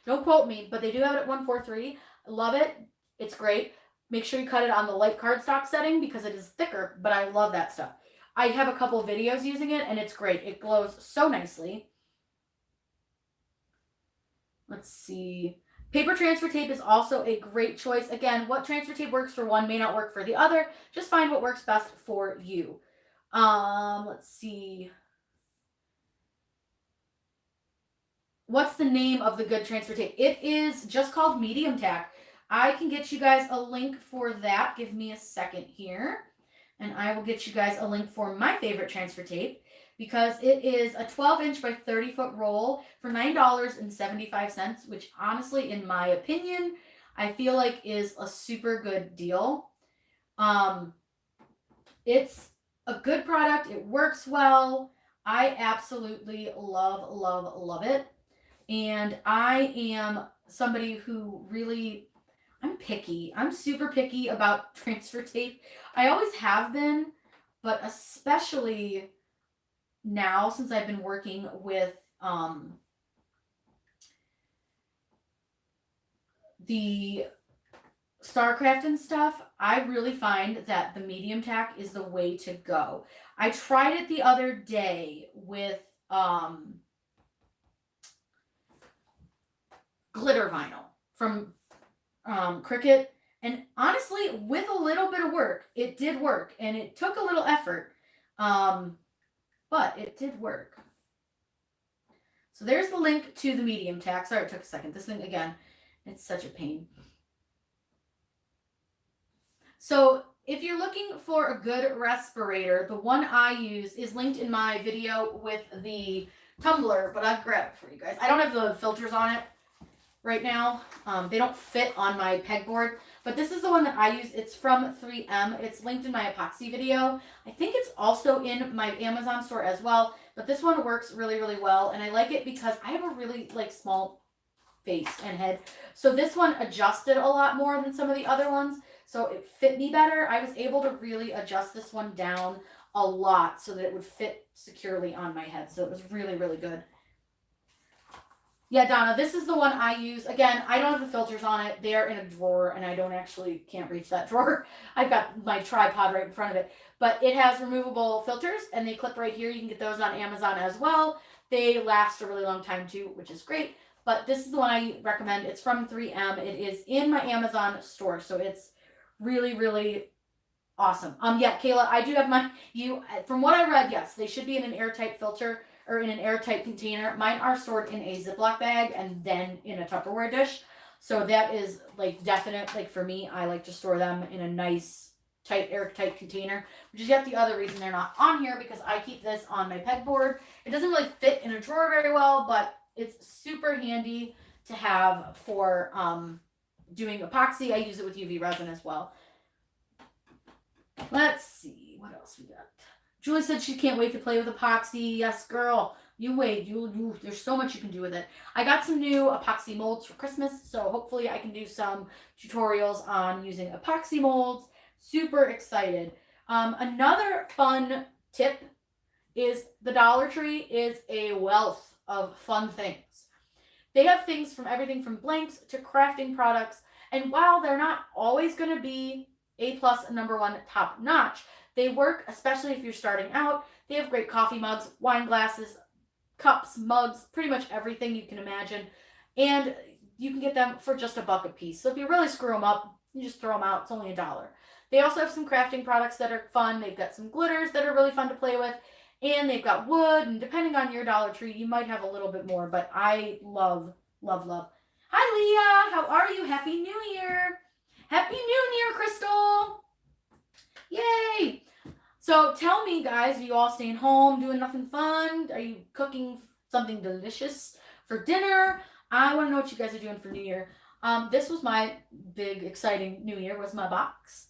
Don't quote me, but they do have it at 143. I love it. It's great. Make sure you cut it on the light cardstock setting because it is thicker, but I love that stuff. I have a couple of videos using it, and it's great. It glows so nicely. Let's see. Paper transfer tape is also a great choice. Again, what transfer tape works for one may not work for the other. Just find what works best for you. Let's see. What's the name of the good transfer tape? It is just called Medium Tack. I can get you guys a link for that. Give me a second here. And I will get you guys a link for my favorite transfer tape, because it is a 12-inch by 30-foot roll for $9.75, which honestly, in my opinion, I feel like is a super good deal. It's a good product. It works well. I absolutely love it. And I am somebody who really, I'm picky. I'm super picky about transfer tape. I always have been, but especially now since I've been working with the StarCraft and stuff, I really find that the medium tack is the way to go. I tried it the other day with glitter vinyl from Cricut, and honestly, with a little bit of work, it did work, and it took a little effort, but it did work. So there's the link to the medium tack. Sorry, it took a second. This thing, again, it's such a pain. So if you're looking for a good respirator, the one I use is linked in my video with the tumbler, but I'll grab it for you guys. I don't have the filters on it right now. They don't fit on my pegboard, but this is the one that I use. It's from 3M. It's linked in my epoxy video. I think it's also in my Amazon store as well, but this one works really, really well, and I like it because I have a really small face and head. So this one adjusted a lot more than some of the other ones, so it fit me better. I was able to really adjust this one down a lot so that it would fit securely on my head. So it was really, really good. Yeah, Donna, this is the one I use. Again, I don't have the filters on it. They're in a drawer, and I can't reach that drawer. I've got my tripod right in front of it. But it has removable filters, and they clip right here. You can get those on Amazon as well. They last a really long time too, which is great. But this is the one I recommend. It's from 3M. It is in my Amazon store, so it's really, really awesome. Yeah, Kayla, I do have from what I read, yes, they should be in an airtight filter or in an airtight container. Mine are stored in a Ziploc bag and then in a Tupperware dish. So that is definite. For me, I like to store them in a nice, tight, airtight container, which is yet the other reason they're not on here, because I keep this on my pegboard. It doesn't really fit in a drawer very well, but it's super handy to have for doing epoxy. I use it with UV resin as well. Let's see what else we got. Julie said she can't wait to play with epoxy. Yes, girl. You wait. There's so much you can do with it. I got some new epoxy molds for Christmas, so hopefully I can do some tutorials on using epoxy molds. Super excited. Another fun tip is the Dollar Tree is a wealth of fun things. They have things from everything from blanks to crafting products, and while they're not always going to be A+ #1 top notch, they work, especially if you're starting out. They have great coffee mugs, wine glasses, cups, mugs, pretty much everything you can imagine. And you can get them for just $1 a piece. So if you really screw them up, you just throw them out. It's only $1. They also have some crafting products that are fun. They've got some glitters that are really fun to play with. And they've got wood. And depending on your Dollar Tree, you might have a little bit more. But I love, love, love. Hi, Leah. How are you? Happy New Year. Happy New Year, Crystal. Yay! So tell me, guys, are you all staying home, doing nothing fun? Are you cooking something delicious for dinner? I want to know what you guys are doing for New Year. This was my big, exciting New Year, was my box.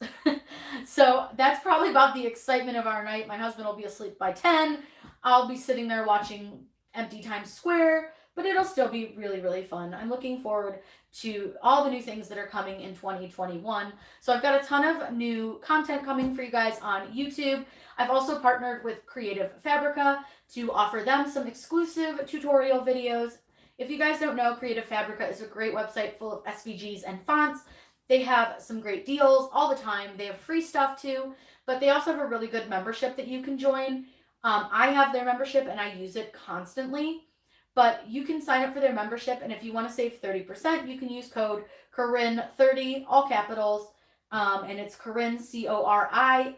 So that's probably about the excitement of our night. My husband will be asleep by 10. I'll be sitting there watching Empty Times Square. but it'll still be really, really fun. I'm looking forward to all the new things that are coming in 2021. So I've got a ton of new content coming for you guys on YouTube. I've also partnered with Creative Fabrica to offer them some exclusive tutorial videos. If you guys don't know, Creative Fabrica is a great website full of SVGs and fonts. They have some great deals all the time. They have free stuff too, but they also have a really good membership that you can join. I have their membership and I use it constantly, but you can sign up for their membership, and if you want to save 30%, you can use code Corinne30, all capitals, and it's Corinne, Corinne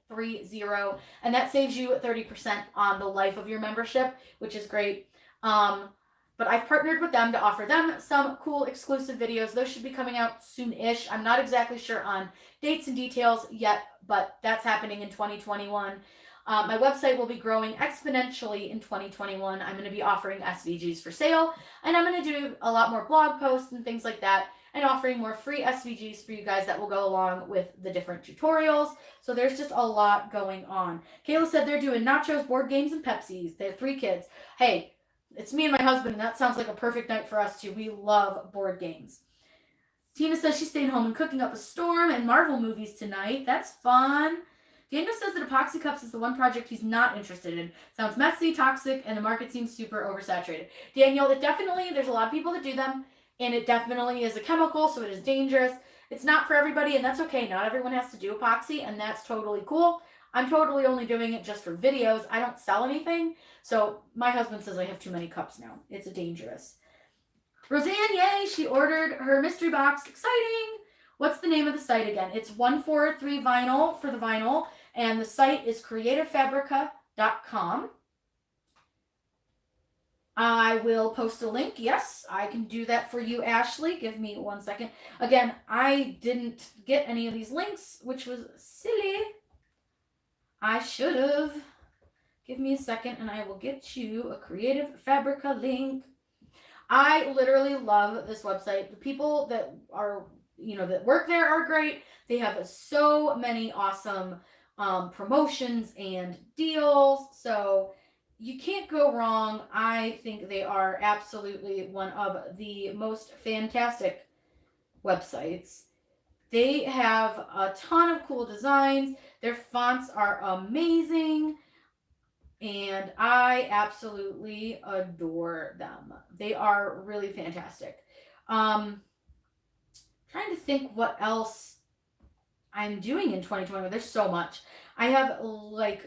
30, and that saves you 30% on the life of your membership, which is great. But I've partnered with them to offer them some cool exclusive videos. Those should be coming out soon-ish. I'm not exactly sure on dates and details yet, but that's happening in 2021. My website will be growing exponentially in 2021. I'm going to be offering SVGs for sale, and I'm going to do a lot more blog posts and things like that, and offering more free SVGs for you guys that will go along with the different tutorials. So there's just a lot going on. Kayla said they're doing nachos, board games, and Pepsis. They have 3 kids. Hey, it's me and my husband, and that sounds like a perfect night for us too. We love board games. Tina says she's staying home and cooking up a storm and Marvel movies tonight. That's fun. Daniel says that epoxy cups is the one project he's not interested in. Sounds messy, toxic, and the market seems super oversaturated. Daniel, it definitely, there's a lot of people that do them, and it definitely is a chemical, so it is dangerous. It's not for everybody, and that's okay. Not everyone has to do epoxy, and that's totally cool. I'm totally only doing it just for videos. I don't sell anything, so my husband says I have too many cups now. It's dangerous. Roseanne, yay, she ordered her mystery box. Exciting! What's the name of the site again? It's 143 Vinyl for the vinyl, and the site is creativefabrica.com. I will post a link. Yes, I can do that for you, Ashley. Give me 1 second. Again, I didn't get any of these links, which was silly. I should have. Give me a second and I will get you a Creative Fabrica link. I literally love this website. The people that are, that work there are great. They have so many awesome promotions and deals. So you can't go wrong. I think they are absolutely one of the most fantastic websites. They have a ton of cool designs. Their fonts are amazing, and I absolutely adore them. They are really fantastic. Trying to think what else I'm doing in 2020. There's so much. I have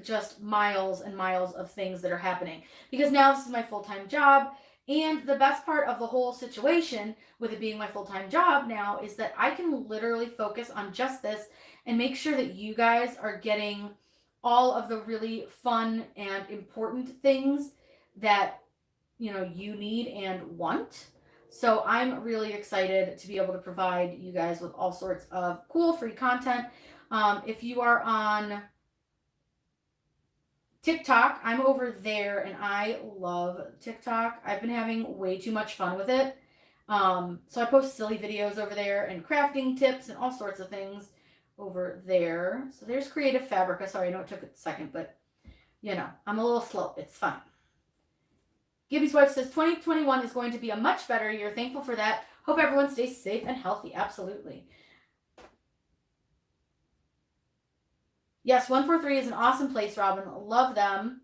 just miles and miles of things that are happening because now this is my full-time job. And the best part of the whole situation with it being my full-time job now is that I can literally focus on just this and make sure that you guys are getting all of the really fun and important things that, you need and want. So I'm really excited to be able to provide you guys with all sorts of cool free content. If you are on TikTok, I'm over there and I love TikTok. I've been having way too much fun with it. So I post silly videos over there and crafting tips and all sorts of things over there. So there's Creative Fabrica. Sorry, I know it took a second, but I'm a little slow. It's fine. Gibby's wife says 2021 is going to be a much better year. Thankful for that. Hope everyone stays safe and healthy. Absolutely. Yes, 143 is an awesome place, Robin. Love them.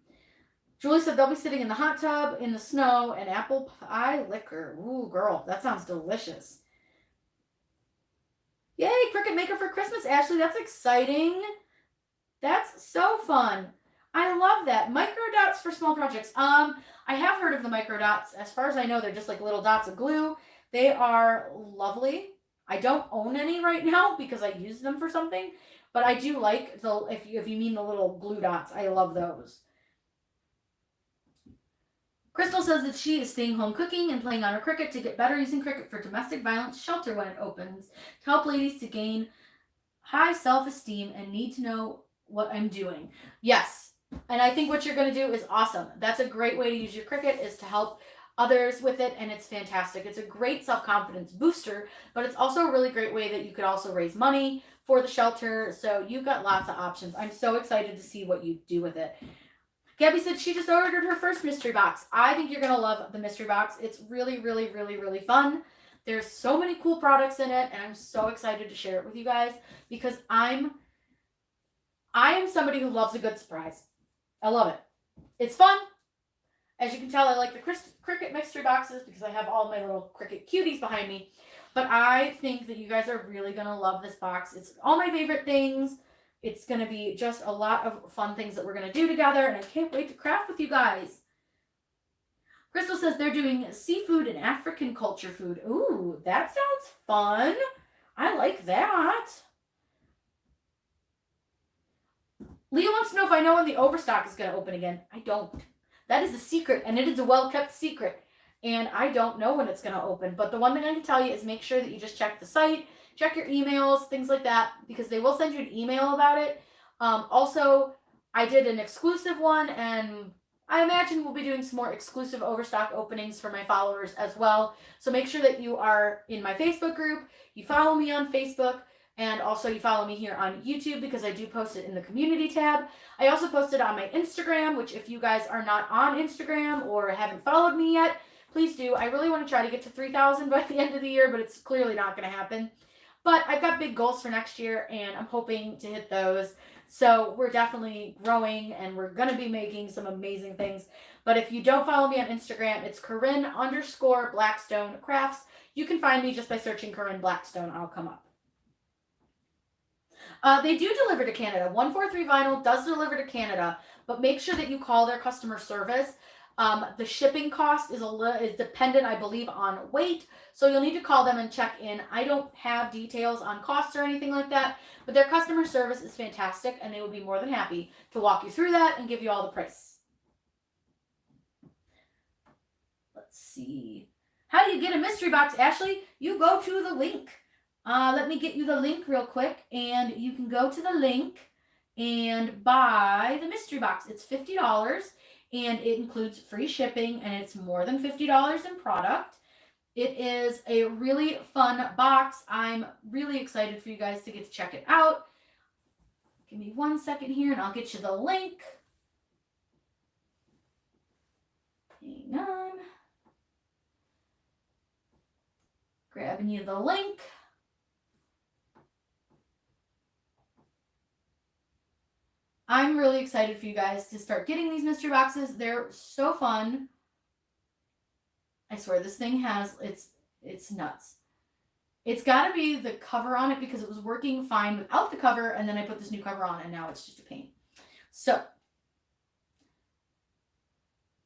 Julie said they'll be sitting in the hot tub, in the snow, and apple pie liquor. Ooh, girl, that sounds delicious. Yay, Cricut Maker for Christmas, Ashley. That's exciting. That's so fun. I love that. Micro dots for small projects. I have heard of the micro dots. As far as I know, they're just like little dots of glue. They are lovely. I don't own any right now because I use them for something, but I do like the, if you mean the little glue dots, I love those. Crystal says that she is staying home cooking and playing on her Cricut to get better using Cricut for domestic violence shelter when it opens, to help ladies to gain high self-esteem and need to know what I'm doing. Yes, and I think what you're going to do is awesome. That's a great way to use your Cricut, is to help others with it, and it's fantastic. It's a great self-confidence booster, but it's also a really great way that you could also raise money for the shelter. So you've got lots of options. I'm so excited to see what you do with it. Gabby said she just ordered her first mystery box. I think you're going to love the mystery box. It's really, really, really, really fun. There's so many cool products in it, and I'm so excited to share it with you guys because I am somebody who loves a good surprise. I love it. It's fun. As you can tell, I like the Cricut mystery boxes because I have all my little Cricut cuties behind me. But I think that you guys are really going to love this box. It's all my favorite things. It's going to be just a lot of fun things that we're going to do together, and I can't wait to craft with you guys. Crystal says they're doing seafood and African culture food. Ooh, that sounds fun. I like that. Leah wants to know if I know when the overstock is going to open again. I don't. That is a secret, and it is a well-kept secret. And I don't know when it's going to open. But the one thing I can tell you is make sure that you just check the site, check your emails, things like that, because they will send you an email about it. Also, I did an exclusive one, and I imagine we'll be doing some more exclusive overstock openings for my followers as well. So make sure that you are in my Facebook group, you follow me on Facebook, and also you follow me here on YouTube because I do post it in the community tab. I also post it on my Instagram, which if you guys are not on Instagram or haven't followed me yet, please do. I really want to try to get to 3,000 by the end of the year, but it's clearly not going to happen. But I've got big goals for next year, and I'm hoping to hit those. So we're definitely growing, and we're going to be making some amazing things. But if you don't follow me on Instagram, it's Corinne_Blackstone Crafts. You can find me just by searching Corinne Blackstone. I'll come up. They do deliver to Canada. 143 Vinyl does deliver to Canada, but make sure that you call their customer service. The shipping cost is dependent, I believe, on weight, so you'll need to call them and check in. I don't have details on costs or anything like that, but their customer service is fantastic, and they would be more than happy to walk you through that and give you all the price. Let's see. How do you get a mystery box, Ashley? You go to the link. Let me get you the link real quick, and you can go to the link and buy the mystery box. It's $50, and it includes free shipping, and it's more than $50 in product. It is a really fun box. I'm really excited for you guys to get to check it out. Give me 1 second here, and I'll get you the link. Hang on. Grabbing you the link. I'm really excited for you guys to start getting these mystery boxes. They're so fun. I swear this thing has, it's nuts. It's got to be the cover on it because it was working fine without the cover, and then I put this new cover on, and now it's just a pain. So,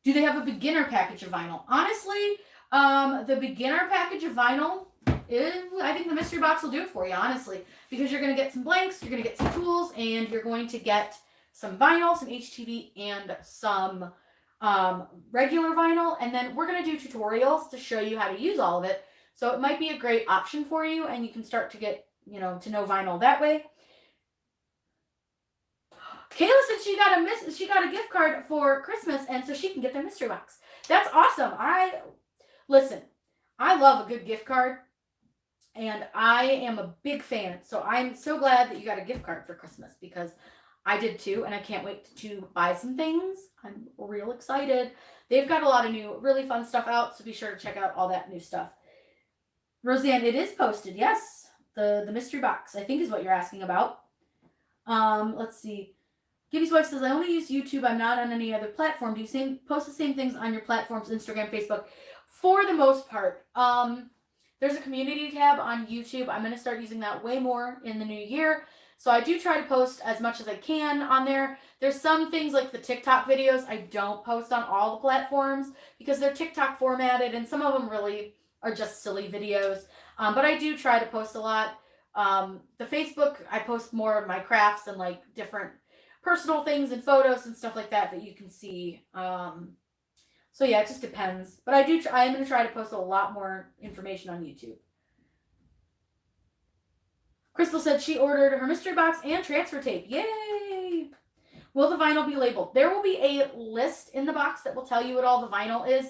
do they have a beginner package of vinyl? Honestly, the beginner package of vinyl I think the mystery box will do it for you, honestly, because you're going to get some blanks, you're going to get some tools, and you're going to get some vinyl, some HTV, and some regular vinyl. And then we're going to do tutorials to show you how to use all of it. So it might be a great option for you, and you can start to get, to know vinyl that way. Kayla said she got a gift card for Christmas, and so she can get their mystery box. That's awesome. Listen, I love a good gift card, and I am a big fan. So I'm so glad that you got a gift card for Christmas because I did too, and I can't wait to buy some things. I'm real excited. They've got a lot of new, really fun stuff out, so be sure to check out all that new stuff. Roseanne, it is posted, yes. The mystery box, I think, is what you're asking about. Let's see. Gibby's wife says, I only use YouTube. I'm not on any other platform. Do you post the same things on your platforms, Instagram, Facebook? For the most part. There's a community tab on YouTube. I'm going to start using that way more in the new year. So I do try to post as much as I can on there. There's some things like the TikTok videos I don't post on all the platforms because they're TikTok formatted, and some of them really are just silly videos. But I do try to post a lot. The Facebook, I post more of my crafts and like different personal things and photos and stuff like that you can see. So yeah, it just depends. But I am going to try to post a lot more information on YouTube. Crystal said she ordered her mystery box and transfer tape. Yay! Will the vinyl be labeled? There will be a list in the box that will tell you what all the vinyl is,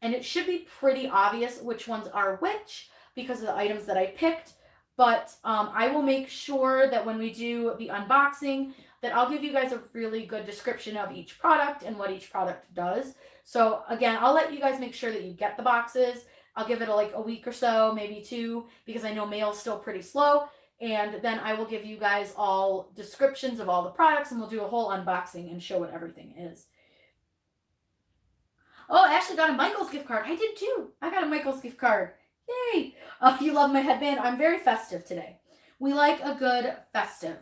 and it should be pretty obvious which ones are which because of the items that I picked. But I will make sure that when we do the unboxing, that I'll give you guys a really good description of each product and what each product does. So again, I'll let you guys make sure that you get the boxes. I'll give it like a week or so, maybe 2, because I know mail's still pretty slow. And then I will give you guys all descriptions of all the products, and we'll do a whole unboxing and show what everything is. Oh, I actually got a Michael's gift card. I did too. I got a Michael's gift card. Yay! You love my headband. I'm very festive today. We like a good festive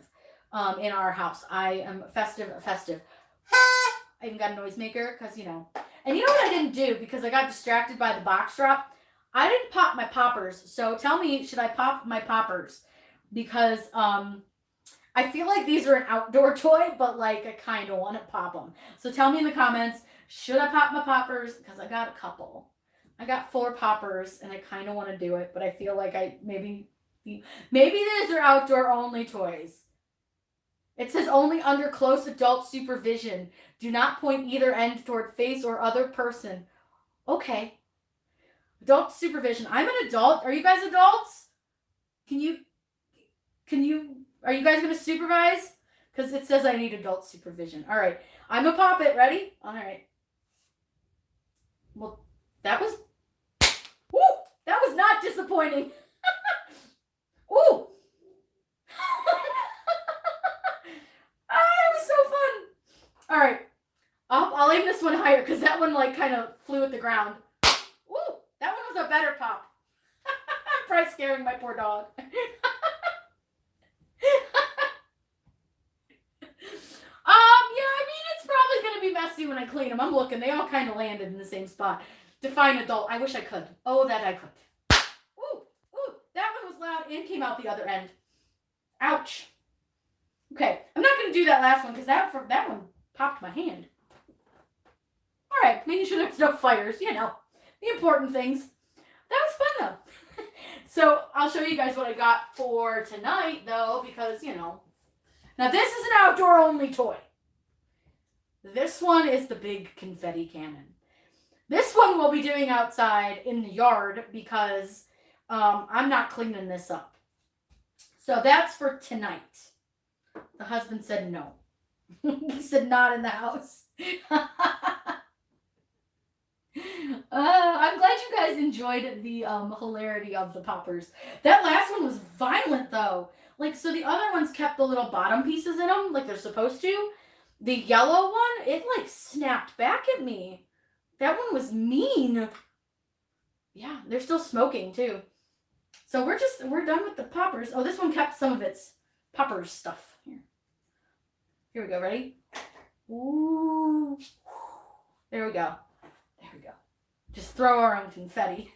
in our house. I am festive. I even got a noisemaker because, you know. And you know what I didn't do because I got distracted by the box drop? I didn't pop my poppers. So tell me, should I pop my poppers? Because I feel like these are an outdoor toy, but like I kind of want to pop them. So tell me in the comments, should I pop my poppers? Because I got a couple. I got 4 poppers and I kind of want to do it, but I feel like maybe these are outdoor only toys. It says only under close adult supervision. Do not point either end toward face or other person. Okay. Adult supervision. I'm an adult. Are you guys adults? Are you guys going to supervise? Because it says I need adult supervision. All right. I'm going to pop it. Ready? All right. Well, that was not disappointing. Ooh. That was so fun. All right. I'll aim this one higher because that one like kind of flew at the ground. Ooh, that one was a better pop. I'm probably scaring my poor dog. Messy when I clean them. I'm looking. They all kind of landed in the same spot. Define adult. I wish I could. Oh, that I could. Ooh, that one was loud and came out the other end. Ouch. Okay, I'm not going to do that last one because that one popped my hand. All right, making sure there's no fires. You know, the important things. That was fun though. So I'll show you guys what I got for tonight though, because you know. Now this is an outdoor only toy. This one is the big confetti cannon. This one we'll be doing outside in the yard because I'm not cleaning this up. So that's for tonight. The husband said no. He said not in the house. I'm glad you guys enjoyed the hilarity of the poppers. That last one was violent though. Like, so the other ones kept the little bottom pieces in them like they're supposed to. The yellow one, it like snapped back at me. That one was mean. Yeah, they're still smoking too. So we're done with the poppers. Oh, this one kept some of its poppers stuff. Here we go. Ready? Ooh. There we go. There we go. Just throw our own confetti.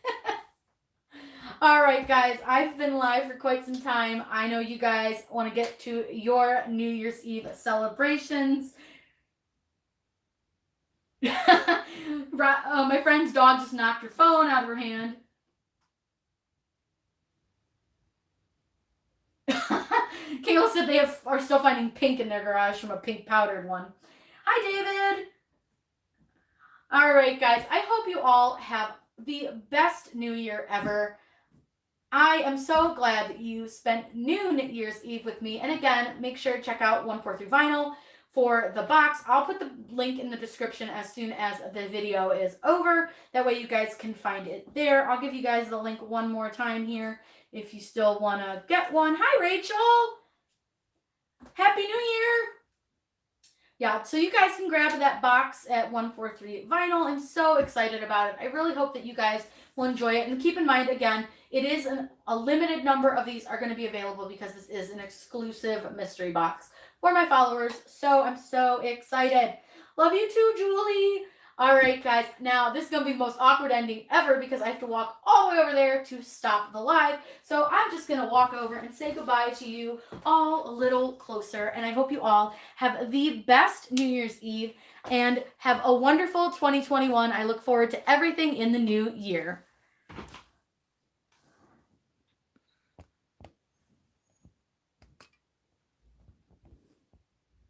All right, guys, I've been live for quite some time. I know you guys want to get to your New Year's Eve celebrations. My friend's dog just knocked her phone out of her hand. Kayla said they are still finding pink in their garage from a pink powdered one. Hi, David. All right, guys, I hope you all have the best New Year ever. I am so glad that you spent New Year's Eve with me. And again, make sure to check out 143 Vinyl for the box. I'll put the link in the description as soon as the video is over. That way you guys can find it there. I'll give you guys the link one more time here if you still want to get one. Hi, Rachel. Happy New Year. Yeah, so you guys can grab that box at 143 Vinyl. I'm so excited about it. I really hope that you guys will enjoy it. And keep in mind, again, it is a limited number of these are going to be available because this is an exclusive mystery box for my followers. So I'm so excited. Love you too, Julie. All right, guys. Now, this is going to be the most awkward ending ever because I have to walk all the way over there to stop the live. So I'm just going to walk over and say goodbye to you all a little closer. And I hope you all have the best New Year's Eve and have a wonderful 2021. I look forward to everything in the new year.